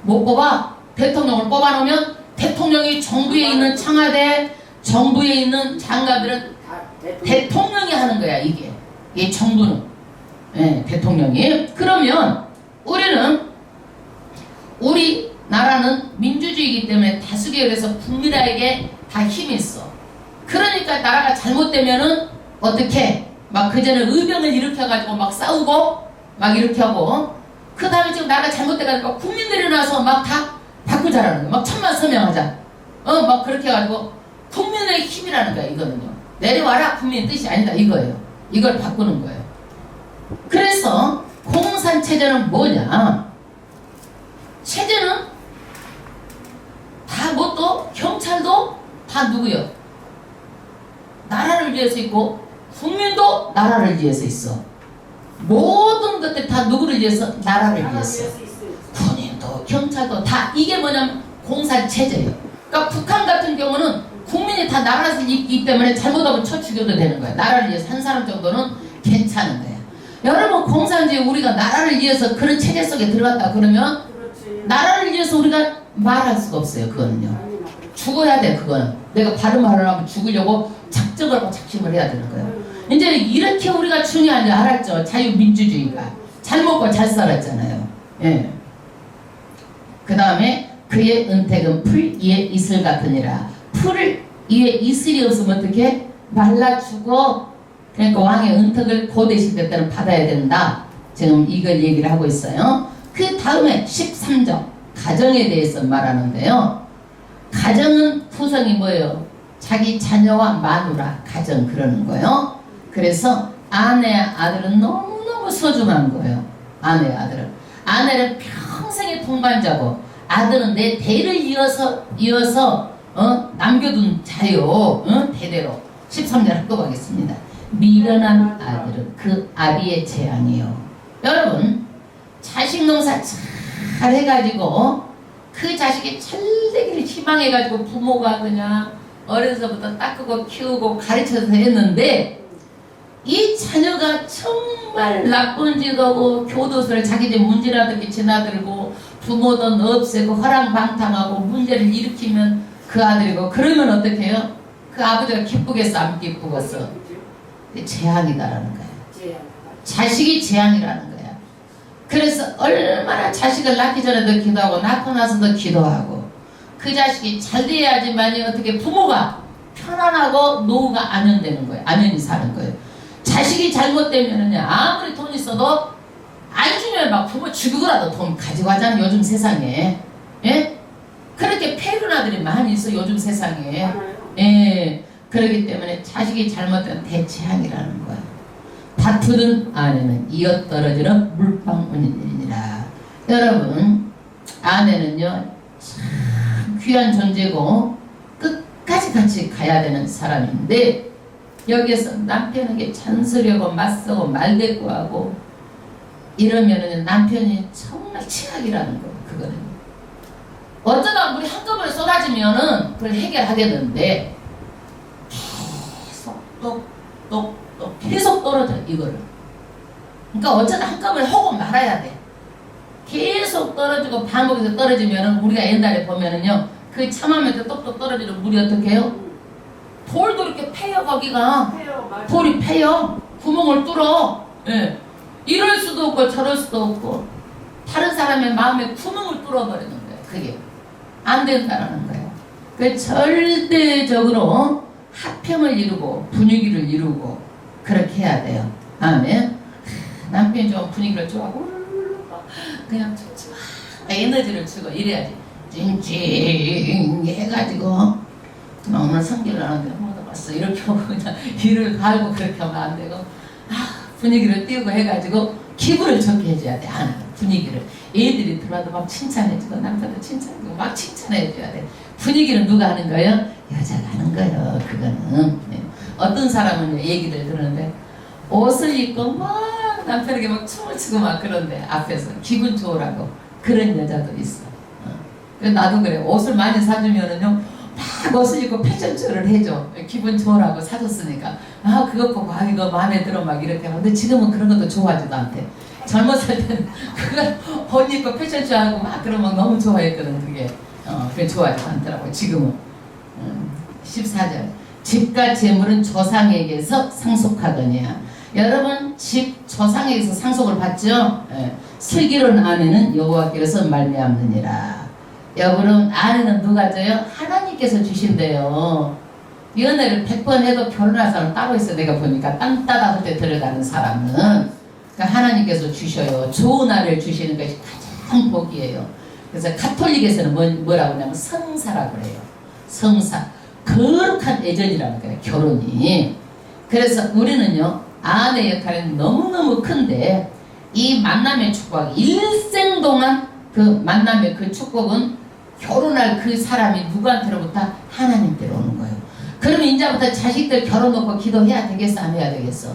못 뽑아? 대통령을 뽑아놓으면 대통령이 정부에 있는 청와대 정부에 있는 장관들은 대통령이 하는 거야. 이게 정부는 대통령이. 그러면 우리 나라는 민주주의이기 때문에 다수결에서 국민에게 다 힘이 있어. 그러니까 나라가 잘못되면은 어떻게 막 그전에 의병을 일으켜가지고 막 싸우고 막 이렇게 하고 그 다음에 지금 나라가 잘못돼가지고 국민들이 나서 막 다 바꾸자라는 거야. 막 천만 서명하자. 막 그렇게 해가지고 국민의 힘이라는 거야. 이거는요. 내려와라 국민의 뜻이 아니다 이거예요. 이걸 바꾸는 거예요. 그래서 공산체제는 뭐냐? 체제는 다 뭣도 경찰도 다 누구요? 나라를 위해서 있고 국민도 나라를 위해서 있어. 모든 것들 다 누구를 위해서? 나라를 위해서. 군인도 경찰도 다 이게 뭐냐면 공산체제예요. 그러니까 북한 같은 경우는 국민이 다 나라에서 있기 때문에 잘못하면 쳐 죽여도 되는 거야. 나라를 위해서 한 사람 정도는 괜찮은 거야. 여러분 공산주의 우리가 나라를 위해서 그런 체제 속에 들어갔다 그러면 나라를 위해서 우리가 말할 수가 없어요. 그거는요. 죽어야 돼. 그거는. 내가 바른 말을 하면 죽으려고 작정을 하고 작심을 해야 되는 거예요. 이제 이렇게 우리가 중요한지 알았죠. 자유민주주의가. 잘 먹고 잘 살았잖아요. 예. 그 다음에 그의 은택은 풀 위에 이슬 같으니라. 풀 위에 이슬이 없으면 어떻게? 말라 죽어. 그러니까 왕의 은택을 고대 시대 때는 받아야 된다. 지금 이걸 얘기를 하고 있어요. 그 다음에 13절 가정에 대해서 말하는데요. 가정은 구성이 뭐예요? 자기 자녀와 마누라 가정 그러는 거예요. 그래서 아내 아들은 너무너무 소중한 거예요. 아내 아들은 아내는 평생의 동반자고 아들은 내 대를 이어서 남겨둔 자요. 대대로 13절 합독하겠습니다. 미련한 아들은 그 아비의 재앙이요. 여러분 자식 농사 잘 해가지고 그 자식이 잘 되기를 희망해가지고 부모가 그냥 어려서부터 닦고 키우고 가르쳐서 했는데 이 자녀가 정말 나쁜 짓 하고 교도소를 자기 집 문지라들게 지나들고 부모 돈 없애고 허랑방탕하고 문제를 일으키면 그 아들이고 그러면 어떻게 해요? 그 아버지가 기쁘겠어 안 기쁘겠어? 재앙이다라는 거야. 자식이 재앙이라는 거야. 그래서 얼마나 자식을 낳기 전에도 기도하고 낳고 나서도 기도하고 그 자식이 잘 돼야지만이 어떻게 부모가 편안하고 노후가 안연되는 거예요. 안연히 사는 거예요. 자식이 잘못되면은요 아무리 돈 있어도 안 주면 막 부모 죽이고라도 돈 가지고 하잖아요. 요즘 세상에. 예? 그렇게 패륜 아들이 많이 있어 요즘 세상에. 예. 그렇기 때문에 자식이 잘못되면 대재앙이라는 거야. 다투는 아내는 이어떨어지는 물방울이니라. 여러분 아내는요 참 귀한 존재고 끝까지 같이 가야 되는 사람인데 여기에서 남편에게 잔소리하고 맞서고 말대꾸하고 이러면은 남편이 정말 최악이라는 거예요. 그거는 어쩌다 물이 한꺼번에 쏟아지면은 그걸 해결하겠는데 계속 계속 떨어져 이거를. 그러니까 어쩌다 한꺼번에 하고 말아야 돼. 계속 떨어지고 반복해서 떨어지면은 우리가 옛날에 보면은요 그 참하면서 똑똑 떨어지는 물이 어떻게 해요? 돌도 이렇게 패요. 거기가 돌이 패요. 구멍을 뚫어. 예. 이럴 수도 없고 저럴 수도 없고 다른 사람의 마음에 구멍을 뚫어버리는 거예요. 그게 안 된다는 거예요. 그 절대적으로 합평을 이루고 분위기를 이루고 그렇게 해야 돼요. 아멘. 남편이 좀 분위기를 좋아하고 그냥 좋지 마 에너지를 주고 이래야지. 찡찡 해가지고 오늘 성기를 하는데 못 봤어 이렇게 하고 그냥 이를 갈고 그렇게 하면 안 되고 분위기를 띄우고 해가지고 기분을 좋게 해줘야 돼. 분위기를 애들이 들어와도 막 칭찬해주고 남편도 칭찬해주고 막 칭찬해줘야 돼. 분위기는 누가 하는 거예요? 여자가 하는 거예요. 그거는. 네. 어떤 사람은 얘기를 들었는데 옷을 입고 막 남편에게 막 춤을 추고 막 그런데 앞에서 기분 좋으라고 그런 여자도 있어. 나도 그래. 옷을 많이 사주면은요 막 옷을 입고 패션쇼를 해줘. 기분 좋으라고 사줬으니까 그거 보고 이거 마음에 들어 막 이렇게 하고. 근데 지금은 그런 것도 좋아하지도 않대. 젊었을 때는 그걸 옷 입고 패션쇼 하고 막 그러면 너무 좋아했거든. 그게 좋아하지 않더라고. 지금은 14절 집과 재물은 조상에게서 상속하더니야. 여러분 집 조상에게서 상속을 받죠. 슬기로운 아내는 여호와께서 말미암느니라. 여러분 아내는 누가 줘요? 하나님께서 주신대요. 연애를 100번 해도 결혼할 사람 따로 있어. 내가 보니까 땅 따다 할 때 들어가는 사람은 그러니까 하나님께서 주셔요. 좋은 아내를 주시는 것이 가장 복이에요. 그래서 가톨릭에서는 뭐라고 하냐면 성사라고 그래요. 성사. 거룩한 애전이라는 거예요. 결혼이. 그래서 우리는요 아내 역할은 너무너무 큰데 이 만남의 축복 일생 동안 그 만남의 그 축복은 결혼할 그 사람이 누구한테로부터 하나님께로 오는 거예요. 그러면 이제부터 자식들 결혼 놓고 기도해야 되겠어? 안 해야 되겠어?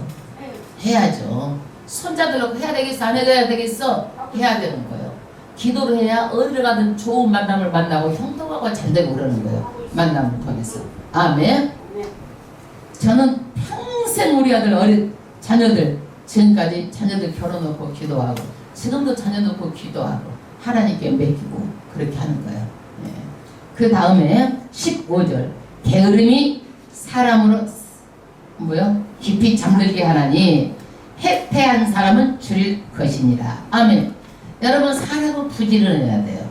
해야죠. 손자들 놓고 해야 되겠어? 안 해야 되겠어? 해야 되는 거예요. 기도를 해야 어디를 가든 좋은 만남을 만나고 형통하고 잘 되고 그러는 거예요. 만남을 통해서. 아멘. 저는 평생 우리 아들 자녀들 지금까지 자녀들 결혼 놓고 기도하고 지금도 자녀 놓고 기도하고 하나님께 맡기고 그렇게 하는 거예요. 네. 그 다음에 15절 게으름이 사람으로 깊이 잠들게 하나니 해태한 사람은 줄일 것이니라. 아멘. 여러분, 사람은 부지런해야 돼요.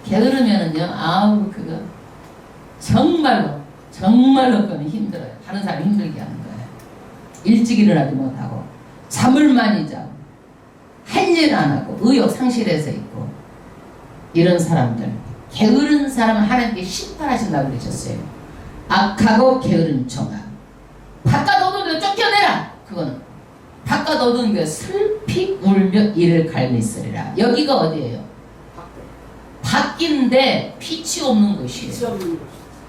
게으르면은요, 그거 정말로 그건 힘들어요. 다른 사람 힘들게 하는 거예요. 일찍 일어나지 못하고 잠을 많이 자고 할 일 안 하고 의욕 상실해서 있고, 이런 사람들, 게으른 사람은 하나님께 심판하신다고 그러셨어요. 악하고 게으른 종아, 바깥 어두운 데 쫓겨내라. 그건 바깥 어두운 데 슬피 울며 이를 갈미 있으리라. 여기가 어디예요? 밖인데 빛이 없는 곳이에요.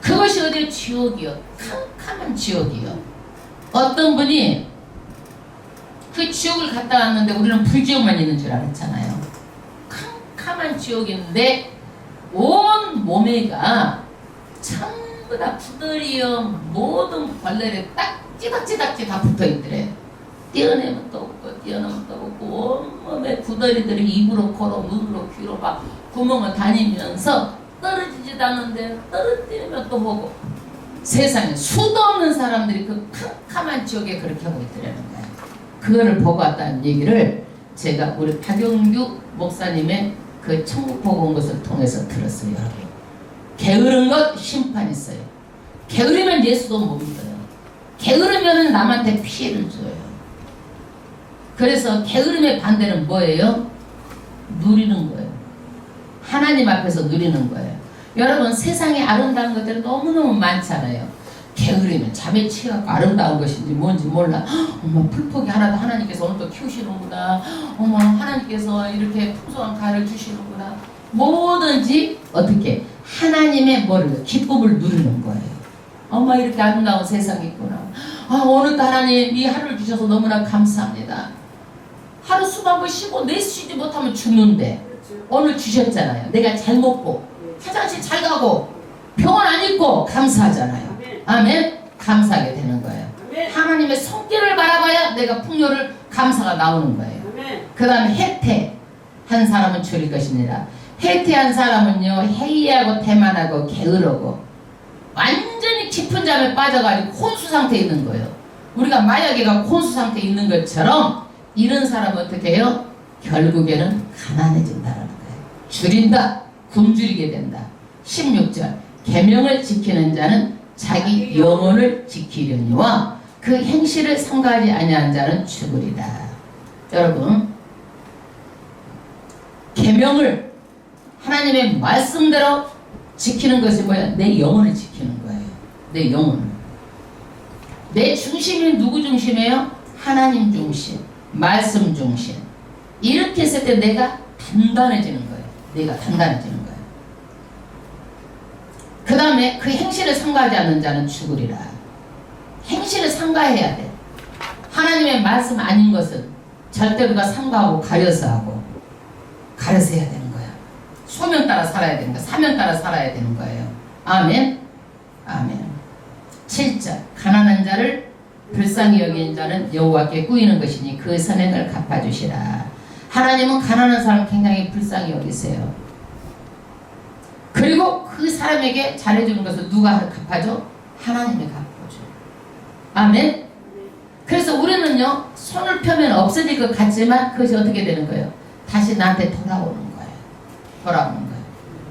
그것이 어디에? 지옥이요. 캄캄한 지옥이요. 어떤 분이 그 지옥을 갔다 왔는데 우리는 불지옥만 있는 줄 알았잖아요. 캄캄한 지옥인데 온 몸에가 전부 다 부들이요, 모든 벌레를 딱지닥지 다 붙어있더래. 떼어내면 또 없고 떼어내면 또 없고 온몸에 부들이들이 입으로 코로 눈으로 귀로 막 구멍을 다니면서 떨어지지도 않는데 떨어뜨리면 또 보고, 세상에 수도 없는 사람들이 그 캄캄한 지옥에 그렇게 하고 있더라는 거예요. 그거를 보고 왔다는 얘기를 제가 우리 박용규 목사님의 그 천국 보고 온 것을 통해서 들었어요. 게으른 것 심판 있어요. 게으르면 예수도 못 믿어요. 게으르면 남한테 피해를 줘요. 그래서 게으름의 반대는 뭐예요? 누리는 거예요. 하나님 앞에서 누리는 거예요. 여러분, 세상에 아름다운 것들이 너무너무 많잖아요. 게으르면 잠에 취해갖고 아름다운 것인지 뭔지 몰라. 어머, 풀포기 하나도 하나님께서 오늘 또 키우시는구나. 어머, 하나님께서 이렇게 풍성한 가를 주시는구나. 뭐든지 어떻게 하나님의 뭐를, 기쁨을 누리는 거예요. 어머, 이렇게 아름다운 세상이 있구나. 오늘도 하나님 이 하루를 주셔서 너무나 감사합니다. 하루 숨 한 번 쉬고 내쉬지 못하면 죽는데 오늘 주셨잖아요. 내가 잘 먹고 화장실 잘 가고 병원 안 있고 감사하잖아요. 아멘. 감사하게 되는 거예요. 하나님의 손길을 바라봐야 내가 풍요를 감사가 나오는 거예요. 그 다음에 해태한 사람은 줄일 것이니라. 해태한 사람은요, 해이하고 태만하고 게으르고 완전히 깊은 잠에 빠져가지고 혼수 상태에 있는 거예요. 우리가 마약이가 혼수 상태에 있는 것처럼 이런 사람은 어떻게 해요? 결국에는 가난해진다는 거예요. 줄인다. 굶주리게 된다. 16절, 계명을 지키는 자는 자기 영혼을 지키려니와 그 행실을 삼가하지 아니한 자는 죽으리라. 여러분, 계명을 하나님의 말씀대로 지키는 것이 뭐야? 내 영혼을 지키는 거예요. 내 영혼을. 내 중심이 누구 중심이에요? 하나님 중심, 말씀 중심. 이렇게 했을 때 내가 단단해지는 거예요. 내가 단단해지는 거예요. 그 다음에 그 행실을 삼가하지 않는 자는 죽으리라. 행실을 삼가해야 돼. 하나님의 말씀 아닌 것은 절대 우리가 삼가하고 가려서 하고, 가려서 해야 되는 거야. 소명 따라 살아야 되는 거야. 사명 따라 살아야 되는 거예요. 아멘. 아멘. 7절, 가난한 자를 불쌍히 여기는 자는 여호와께 꾸이는 것이니 그 선행을 갚아주시라. 하나님은 가난한 사람 굉장히 불쌍히 여기세요. 그리고 그 사람에게 잘해주는 것을 누가 갚아줘? 하나님이 갚아줘. 아멘. 그래서 우리는요, 손을 펴면 없어질 것 같지만 그것이 어떻게 되는 거예요? 다시 나한테 돌아오는 거예요. 돌아오는 거예요.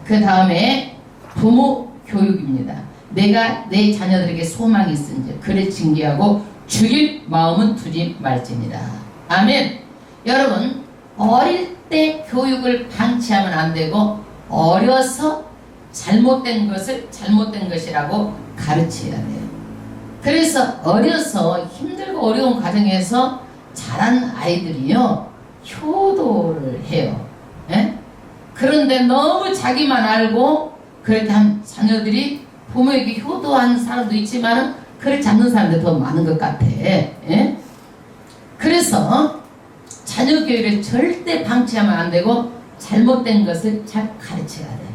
그 다음에 부모 교육입니다. 내가 내 자녀들에게 소망이 있은지 그를 징계하고 죽일 마음은 두지 말지니라. 아멘. 여러분, 어릴 때 교육을 방치하면 안 되고 어려서 잘못된 것을 잘못된 것이라고 가르쳐야 돼요. 그래서 어려서 힘들고 어려운 과정에서 자란 아이들이요, 효도를 해요. 예? 그런데 너무 자기만 알고 그렇게 한 자녀들이 부모에게 효도한 사람도 있지만 그렇지 않는 사람들 더 많은 것 같아. 예? 그래서 자녀 교육을 절대 방치하면 안 되고 잘못된 것을 잘 가르쳐야 돼.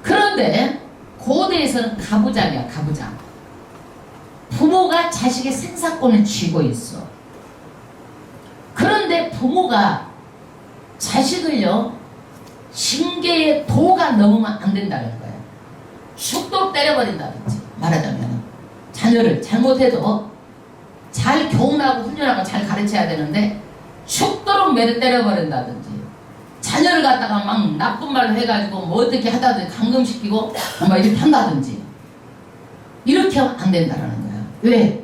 그런데 고대에서는 가부장이야, 가부장. 부모가 자식의 생사권을 쥐고 있어. 그런데 부모가 자식을요, 징계의 도가 넘으면 안 된다는 거예요. 죽도록 때려버린다든지, 말하자면 자녀를 잘못해도 말 교훈하고 훈련하고 잘 가르쳐야 되는데 죽도록 매를 때려버린다든지 자녀를 갖다가 막 나쁜 말로 해가지고 뭐 어떻게 하다든지 감금시키고 막 이렇게 한다든지 이렇게 하면 안 된다는 거야. 왜?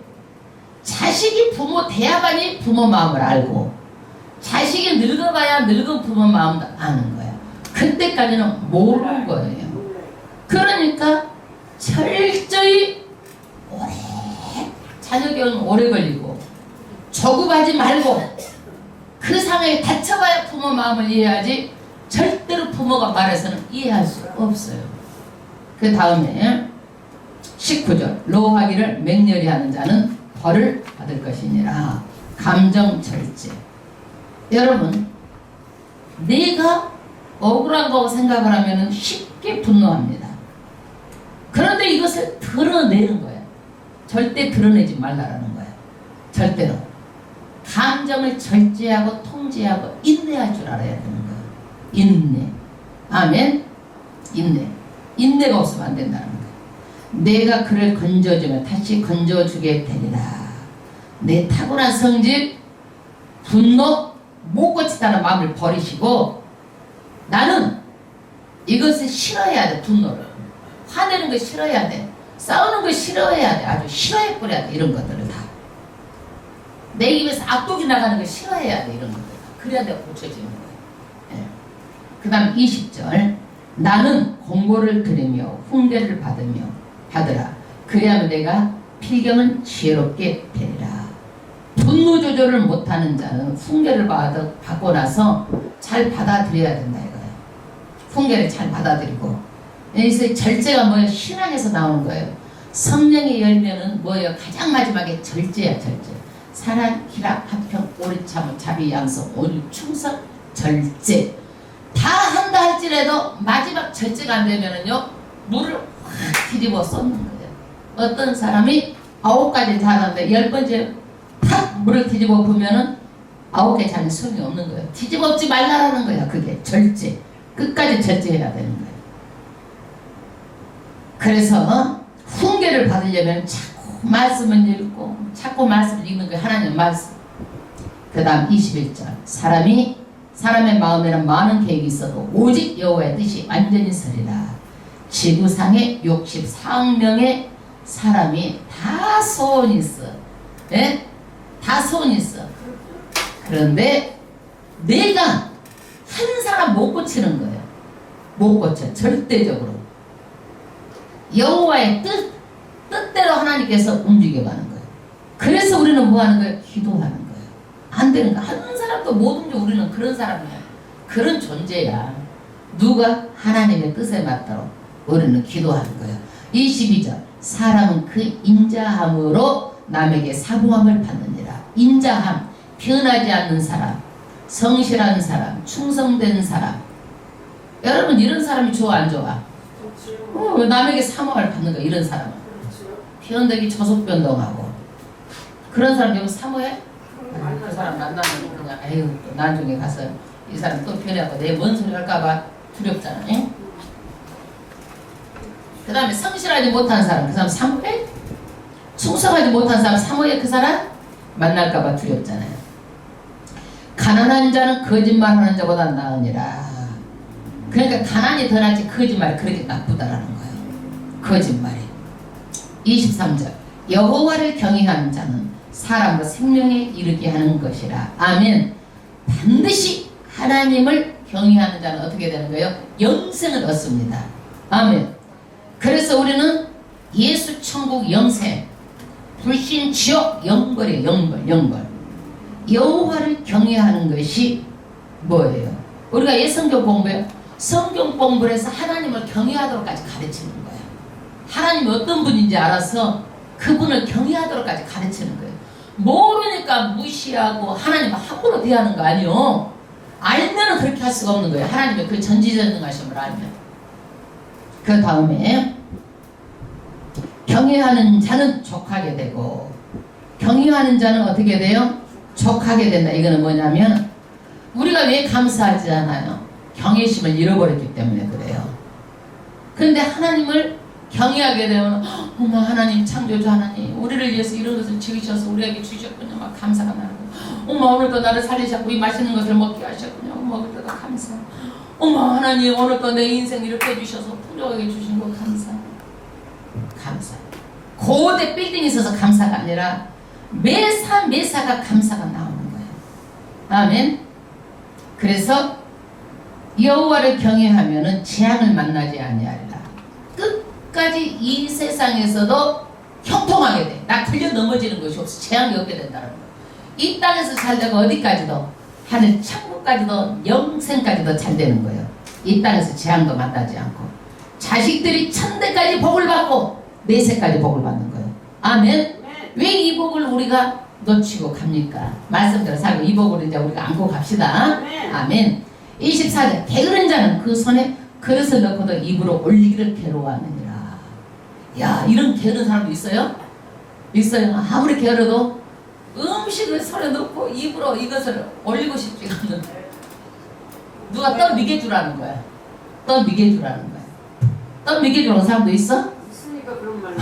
자식이 부모 돼야만이 부모 마음을 알고 자식이 늙어가야 늙은 부모 마음도 아는 거야. 그때까지는 모르는 거예요. 그러니까 철저히 오래 자녀 교육은 오래 걸리고 조급하지 말고 그 상황에 다쳐봐야 부모 마음을 이해하지 절대로 부모가 말해서는 이해할 수 없어요. 그 다음에 19절 노하기를 맹렬히 하는 자는 벌을 받을 것이니라. 감정 절제. 여러분 내가 억울한 거 생각을 하면 쉽게 분노합니다. 그런데 이것을 드러내는 거야. 절대 드러내지 말라라는 거야. 절대로. 감정을 절제하고 통제하고 인내할 줄 알아야 되는 거야. 인내. 아멘. 인내. 인내가 없으면 안 된다는 거야. 내가 그를 건져주면 다시 건져주게 되리라. 내 타고난 성질, 분노, 못 고치다는 마음을 버리시고 나는 이것을 싫어해야 돼. 분노를. 화내는 거 싫어해야 돼. 싸우는 거 싫어해야 돼. 아주 싫어해 버려야 돼. 이런 것들을 다. 내 입에서 악독이 나가는 거 싫어해야 돼. 이런 것들. 그래야 내가 고쳐지는 거야. 예. 그 다음 20절 나는 공고를 들으며 훈계를 받으라. 그래야만 내가 필경은 지혜롭게 되리라. 분노 조절을 못하는 자는 훈계를 받고 나서 잘 받아들여야 된다 이거예요. 훈계를 잘 받아들이고 여기서 절제가 뭐예요? 신앙에서 나오는 거예요. 성령이 열면은 뭐예요? 가장 마지막에 절제야. 절제. 사랑, 희락, 화평, 오래 참음, 자비, 양성, 온유, 충성, 절제. 다 한다 할지라도 마지막 절제가 안 되면은요 물을 확 뒤집어 쏟는 거예요. 어떤 사람이 9가지 잘하는데 10번째 탁 물을 뒤집어 보면은 9개 잘는 소용이 없는 거예요. 뒤집어 엎지 말라라는 거야. 그게 절제. 끝까지 절제해야 되는 거예요. 그래서 훈계를 받으려면 자꾸 말씀을 읽고 자꾸 말씀을 읽는 거예요. 하나님의 말씀. 그 다음 21절 사람의 마음에는 많은 계획이 있어도 오직 여호와의 뜻이 완전히 서리라. 지구상에 64억 명의 사람이 다 소원이 있어. 예? 다 소원이 있어. 그런데 내가 한 사람 못 고치는 거예요. 못 고쳐. 절대적으로. 여호와의 뜻대로 하나님께서 움직여가는 거예요. 그래서 우리는 뭐 하는 거예요? 기도하는 거예요. 안 되는 거야. 한 사람도 못 움직여. 우리는 그런 사람이야. 그런 존재야. 누가 하나님의 뜻에 맞도록 우리는 기도하는 거예요. 22절 사람은 그 인자함으로 남에게 사부함을 받느니라. 인자함, 변하지 않는 사람, 성실한 사람, 충성된 사람. 여러분 이런 사람이 좋아 안 좋아? 남에게 사모함을 받는 거야. 이런 사람은 변덕이 저속변동하고 그런 사람 여기 사모해? 그 사람 만나면 그냥 에휴 또 나중에 가서 이 사람 또 변해갖고 내 뭔 소리 할까봐 두렵잖아. 그 다음에 성실하지 못한 사람 그 사람 사모해? 충성하지 못한 사람 사모해? 그 사람? 만날까봐 두렵잖아요. 가난한 자는 거짓말하는 자보다 나으니라. 그러니까 가난이 더 낫지 거짓말이 그렇게 나쁘다라는 거예요. 거짓말이. 23절 여호와를 경외하는 자는 사람으로 생명에 이르게 하는 것이라. 아멘. 반드시 하나님을 경외하는 자는 어떻게 되는 거예요? 영생을 얻습니다. 아멘. 그래서 우리는 예수 천국 영생, 불신 지옥 영벌이에요. 영벌. 여호와를 경외하는 것이 뭐예요? 우리가 성경 공부해요. 성경 공부를 해서 하나님을 경외하도록까지 가르치는 거예요. 하나님이 어떤 분인지 알아서 그분을 경외하도록까지 가르치는 거예요. 모르니까 무시하고 하나님을 함부로 대하는 거 아니요. 알면은 그렇게 할 수가 없는 거예요. 하나님의 그 전지전능하심을 알면. 그 다음에 경외하는 자는 족하게 되고 경외하는 자는 어떻게 돼요? 족하게 된다. 이거는 뭐냐면 우리가 왜 감사하지 않아요? 경외심을 잃어버렸기 때문에 그래요. 그런데 하나님을 경외하게 되면 어머 하나님 창조주 하나님 우리를 위해서 이런 것을 지으셔서 우리에게 주셨군요. 막 감사가 나고 어머 오늘도 나를 살리셨고 이 맛있는 것을 먹게 하셨군요. 먹을 때도 감사. 어머 하나님 오늘도 내 인생 이렇게 해주셔서 풍족하게 주신 거 감사. 감사. 고대 빌딩이 있어서 감사가 아니라 매사가 감사가 나오는 거예요. 아멘. 그래서 여호와를 경외하면은 재앙을 만나지 아니하리라. 끝까지 이 세상에서도 형통하게 돼. 나 틀려 넘어지는 것이 없어. 재앙이 없게 된다는 거예요. 이 땅에서 잘 되고 어디까지도 하늘 천국까지도 영생까지도 잘 되는 거예요. 이 땅에서 재앙도 만나지 않고 자식들이 천대까지 복을 받고 내세까지 복을 받는 거예요. 아멘. 왜 이 복을 우리가 놓치고 갑니까? 말씀대로 살고 이 복을 이제 우리가 안고 갑시다. 아멘. 24절 게으른 자는 그 손에 그릇을 넣고도 입으로 올리기를 괴로워하느니라. 야 이런 게으른 사람도 있어요? 있어요. 아무리 게으러도 음식을 손에 넣고 입으로 이것을 올리고 싶지 않는데 누가 떠미게 주라는 거야. 떠미게 주라는 거야. 떠미게 주는 사람도 있어? 있으니까 그런 말.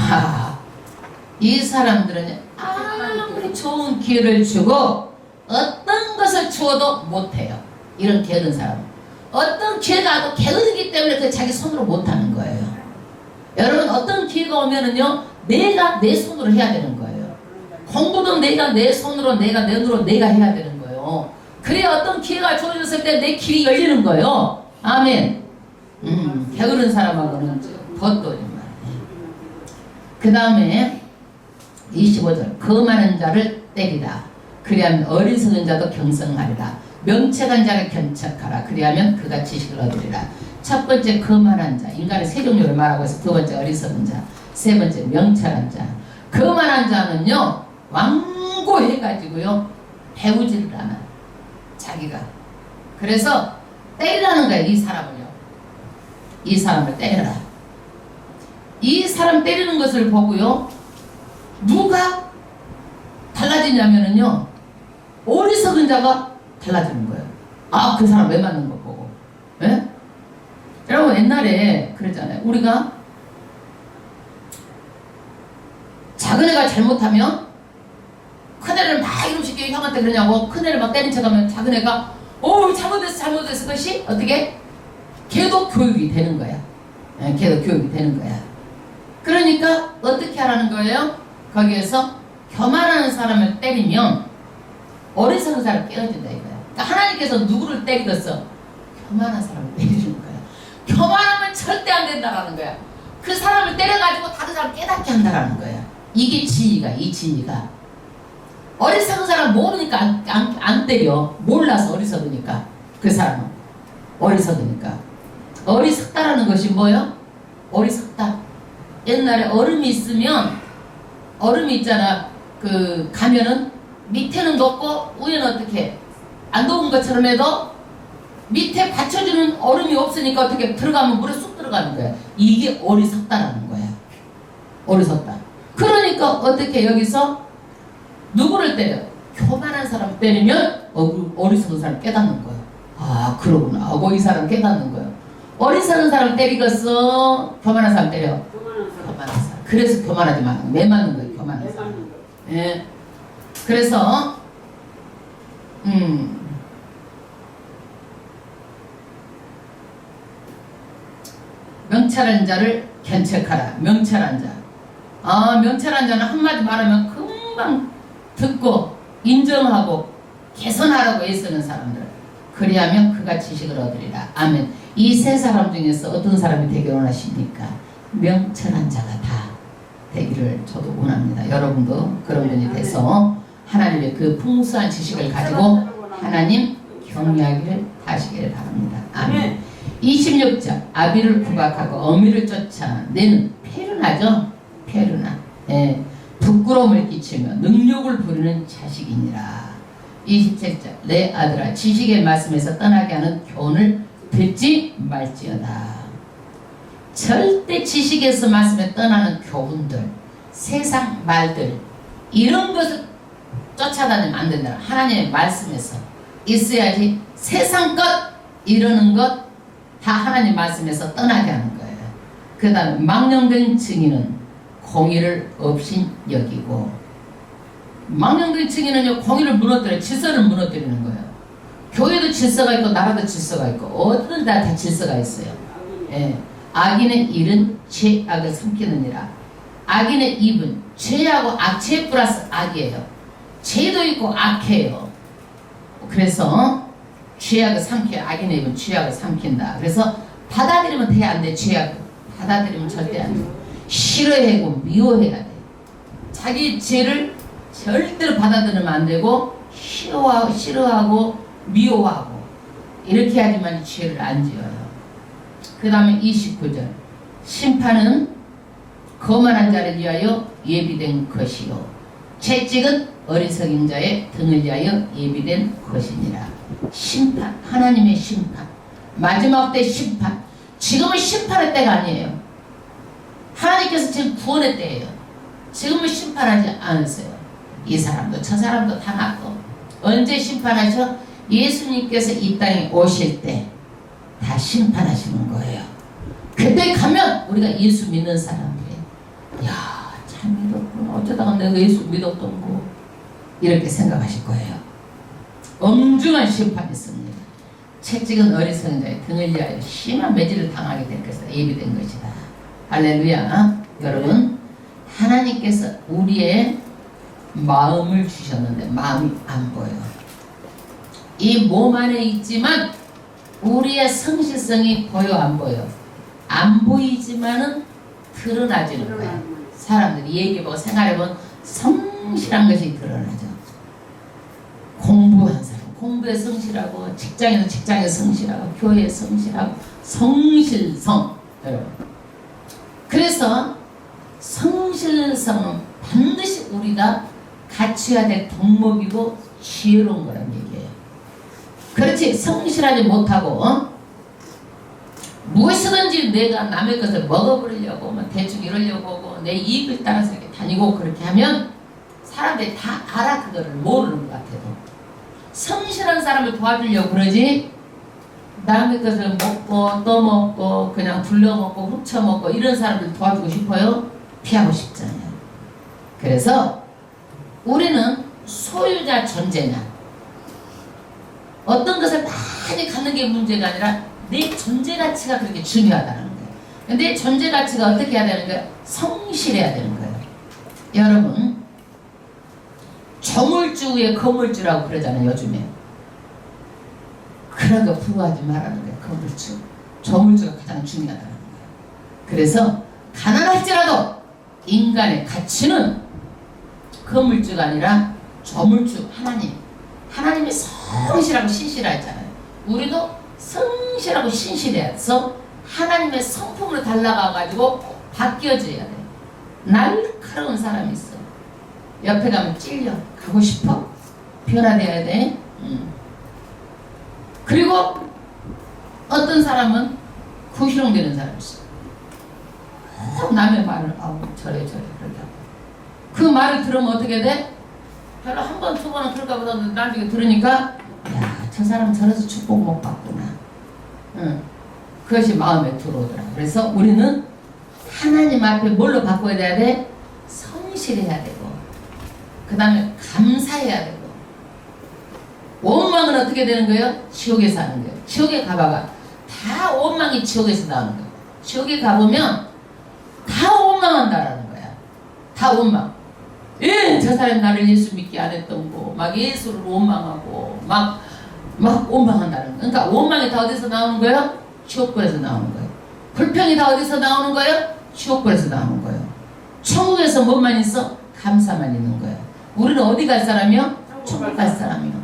이 사람들은 아무리 좋은 기회를 주고 어떤 것을 주어도 못해요. 이런 게으른 사람. 어떤 기회가 와도 게으르기 때문에 그 자기 손으로 못하는 거예요. 여러분 어떤 기회가 오면은요 내가 내 손으로 해야 되는 거예요. 공부도 내가 내 손으로 내가 내 눈으로 내가 해야 되는 거예요. 그래야 어떤 기회가 주어졌을 때 내 길이 열리는 거예요. 아멘. 게으른 사람하고는 덧돌이만. 그 다음에 25절 거만한 자를 때리라. 그리하면 어리석은 자도 경성하리라. 명철한 자를 견책하라. 그리하면 그가 지식을 얻으리라. 첫 번째 거만한 자. 인간의 세 종류를 말하고 있어. 두 번째 어리석은 자. 세 번째 명철한 자. 거만한 자는요 완고해가지고요 배우지를 않아. 자기가. 그래서 때리라는 거야. 이 사람을요. 이 사람을 때려라. 이 사람 때리는 것을 보고요 누가 달라지냐면은요 어리석은 자가 달라지는 거예요. 아 그 사람 왜 맞는 거 보고. 예? 여러분 옛날에 그랬잖아요. 우리가 작은 애가 잘못하면 큰애를 막 이놈시켜 형한테 그러냐고 큰애를 막 때린 척하면 작은 애가 잘못했어 그것이 어떻게? 걔도 교육이 되는 거야. 예, 걔도 교육이 되는 거야. 그러니까 어떻게 하라는 거예요? 거기에서 교만하는 사람을 때리면 어리석은 사람을 깨어준다 이거야. 그러니까 하나님께서 누구를 때리겠어? 교만한 사람을 때리는 거야. 교만하면 절대 안 된다라는 거야. 그 사람을 때려가지고 다른 사람을 깨닫게 한다라는 거야. 이게 진리가 이 진리가. 어리석은 사람 모르니까 안 때려. 몰라서 어리석으니까. 그 사람은 어리석으니까. 어리석다라는 것이 뭐예요? 어리석다. 옛날에 얼음이 있으면 얼음이 있잖아. 그 가면은 밑에는 높고 위에는 어떻게 안 녹은 것처럼 해도 밑에 받쳐주는 얼음이 없으니까 어떻게 들어가면 물에 쑥 들어가는 거야. 이게 어리석다라는 거야. 어리석다. 그러니까 어떻게 여기서 누구를 때려? 교만한 사람 때리면 어리석은 사람 깨닫는 거야. 아 그러구나 하고 이 사람 깨닫는 거야. 어리석은 사람 때리겠어? 교만한 사람 때려? 교만한 사람. 그래서 교만하지 마. 매 맞는 거예요. 교만한 사람. 예. 그래서 명철한 자를 견책하라. 명철한 자. 명철한 자는 한마디 말하면 금방 듣고 인정하고 개선하라고 애쓰는 사람들. 그리하면 그가 지식을 얻으리라. 아멘. 이 세 사람 중에서 어떤 사람이 되기를 원하십니까? 명철한 자가 다 되기를 저도 원합니다. 여러분도 그런 분이 돼서 하나님의 그 풍성한 지식을 가지고 하나님 경외하기를 하시기를 바랍니다. 아멘. 26절 아비를 구박하고 어미를 쫓아내는 페르나죠. 페르나. 예. 부끄러움을 끼치며 능욕을 부리는 자식이니라. 27절 내 아들아 지식의 말씀에서 떠나게 하는 교훈을 듣지 말지어다. 절대 지식에서 말씀에 떠나는 교훈들, 세상 말들 이런 것을 쫓아다니면 안 된다. 하나님의 말씀에서 있어야지. 세상 것 이러는 것 다 하나님 말씀에서 떠나게 하는 거예요. 그 다음에 망령된 증인은 공의를 없인 여기고, 망령된 증인은요, 공의를 무너뜨려, 질서를 무너뜨리는 거예요. 교회도 질서가 있고 나라도 질서가 있고 어떤 데다 다 질서가 있어요. 예. 악인의 일은 죄악을 삼키느니라. 악인의 입은 죄하고 죄 플러스 악이에요. 죄도 있고 악해요. 그래서 죄악을 삼켜요. 악인의 입은 죄악을 삼킨다. 그래서 받아들이면 돼, 안 돼? 죄악 받아들이면 절대 안 돼. 싫어하고 미워해야 돼. 자기 죄를 절대로 받아들이면 안 되고 싫어하고 미워하고 이렇게 하지만 죄를 안 지어요. 그 다음에 29절, 심판은 거만한 자를 위하여 예비된 것이요 채찍은 어리석인 자의 등을 위하여 예비된 것이니라. 심판, 하나님의 심판, 마지막 때 심판. 지금은 심판의 때가 아니에요. 하나님께서 지금 구원의 때예요. 지금은 심판하지 않으세요. 이 사람도 저 사람도 다 낫고. 언제 심판하셔? 예수님께서 이 땅에 오실 때 다 심판하시는 거예요. 그때 가면 우리가 예수 믿는 사람들이, 야, 잘 믿었구나, 어쩌다가 내가 예수 믿었던 거, 이렇게 생각하실 거예요. 엄중한 심판이 있습니다. 채찍은 어리석은 자의 등을 위하여 심한 매질을 당하게 될 것이다. 예비된 것이다. 할렐루야. 여러분, 하나님께서 우리의 마음을 주셨는데 마음이 안 보여. 이 몸 안에 있지만 우리의 성실성이 보여, 안 보여? 안 보이지만은 드러나지는 거야. 사람들이 얘기해보고 생활해보면 성실한 것이 드러나죠. 공부한 사람, 공부에 성실하고, 직장에서 직장에 성실하고, 교회에 성실하고, 성실성. 여러분, 그래서 성실성은 반드시 우리가 갖춰야 될 덕목이고 지혜로운 거란 얘기예요. 그렇지, 성실하지 못하고 무엇이든지 내가 남의 것을 먹어버리려고 대충 이러려고 하고 내 이익을 따라서 이렇게 다니고 그렇게 하면 사람들이 다 알아. 그거를 모르는 것 같아도 성실한 사람을 도와주려고 그러지, 남의 것을 먹고 떠먹고 그냥 둘러먹고 훔쳐먹고 이런 사람들 도와주고 싶어요? 피하고 싶잖아요. 그래서 우리는 소유자 존재냐, 어떤 것을 많이 갖는 게 문제가 아니라 내 존재 가치가 그렇게 중요하다는 거예요. 근데 존재 가치가 어떻게 해야 되는 거예요? 성실해야 되는 거예요. 여러분, 저물주 위에 거물주라고 그러잖아요, 요즘에. 그런 거 부러워하지 말라는 거예요. 거물주, 저물주가 가장 중요하다는 거예요. 그래서 가난할지라도 인간의 가치는 거물주가 아니라 저물주, 하나님이 성실하고 신실하잖아요. 우리도 성실하고 신실해서 하나님의 성품으로 달라가가지고 바뀌어져야 돼. 날카로운 사람이 있어. 옆에 가면 찔려. 가고 싶어? 변화돼야 돼. 그리고 어떤 사람은 구시렁대는 사람이 있어. 남의 말을 저래 그렇게 하고. 그 말을 들으면 어떻게 돼? 별로 한 번, 두 번은 그럴까 보다 나중에 들으니까, 야, 저 사람 저래서 축복 못 받구나. 그것이 마음에 들어오더라. 그래서 우리는 하나님 앞에 뭘로 바꿔야 돼? 성실해야 되고, 그 다음에 감사해야 되고. 원망은 어떻게 되는 거예요? 지옥에서 하는 거예요. 지옥에 가봐봐. 다 원망이 지옥에서 나오는 거예요. 지옥에 가보면 다 원망한다라는 거야. 다 원망. 예, 저 사람 나를 예수 믿게 안 했던 거, 막 예수를 원망하고, 막 원망한다는 거. 그러니까 원망이 다 어디서 나오는 거예요? 지옥불에서 나오는 거예요. 불평이 다 어디서 나오는 거예요? 지옥불에서 나오는 거예요. 천국에서 뭐만 있어? 감사만 있는 거예요. 우리는 어디 갈 사람이요? 천국 갈 사람이요.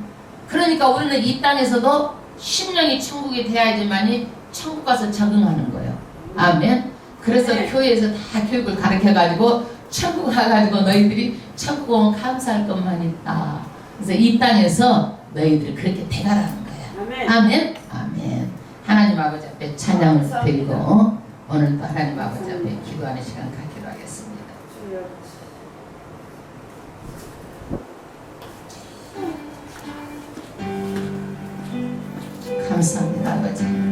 그러니까 우리는 이 땅에서도 심령이 천국이 돼야지만이 천국 가서 적응하는 거예요. 아멘. 그래서 교회에서 다 교육을 가르쳐가지고 천국 가가지고 너희들이 천국 오면 감사할 것만 있다. 그래서 이 땅에서 너희들이 그렇게 돼가라는 거야. 아멘. 아멘. 하나님 아버지 앞에 찬양을 드리고 오늘도 하나님 아버지 앞에 기도하는 시간 갖기로 하겠습니다. 감사합니다, 아버지.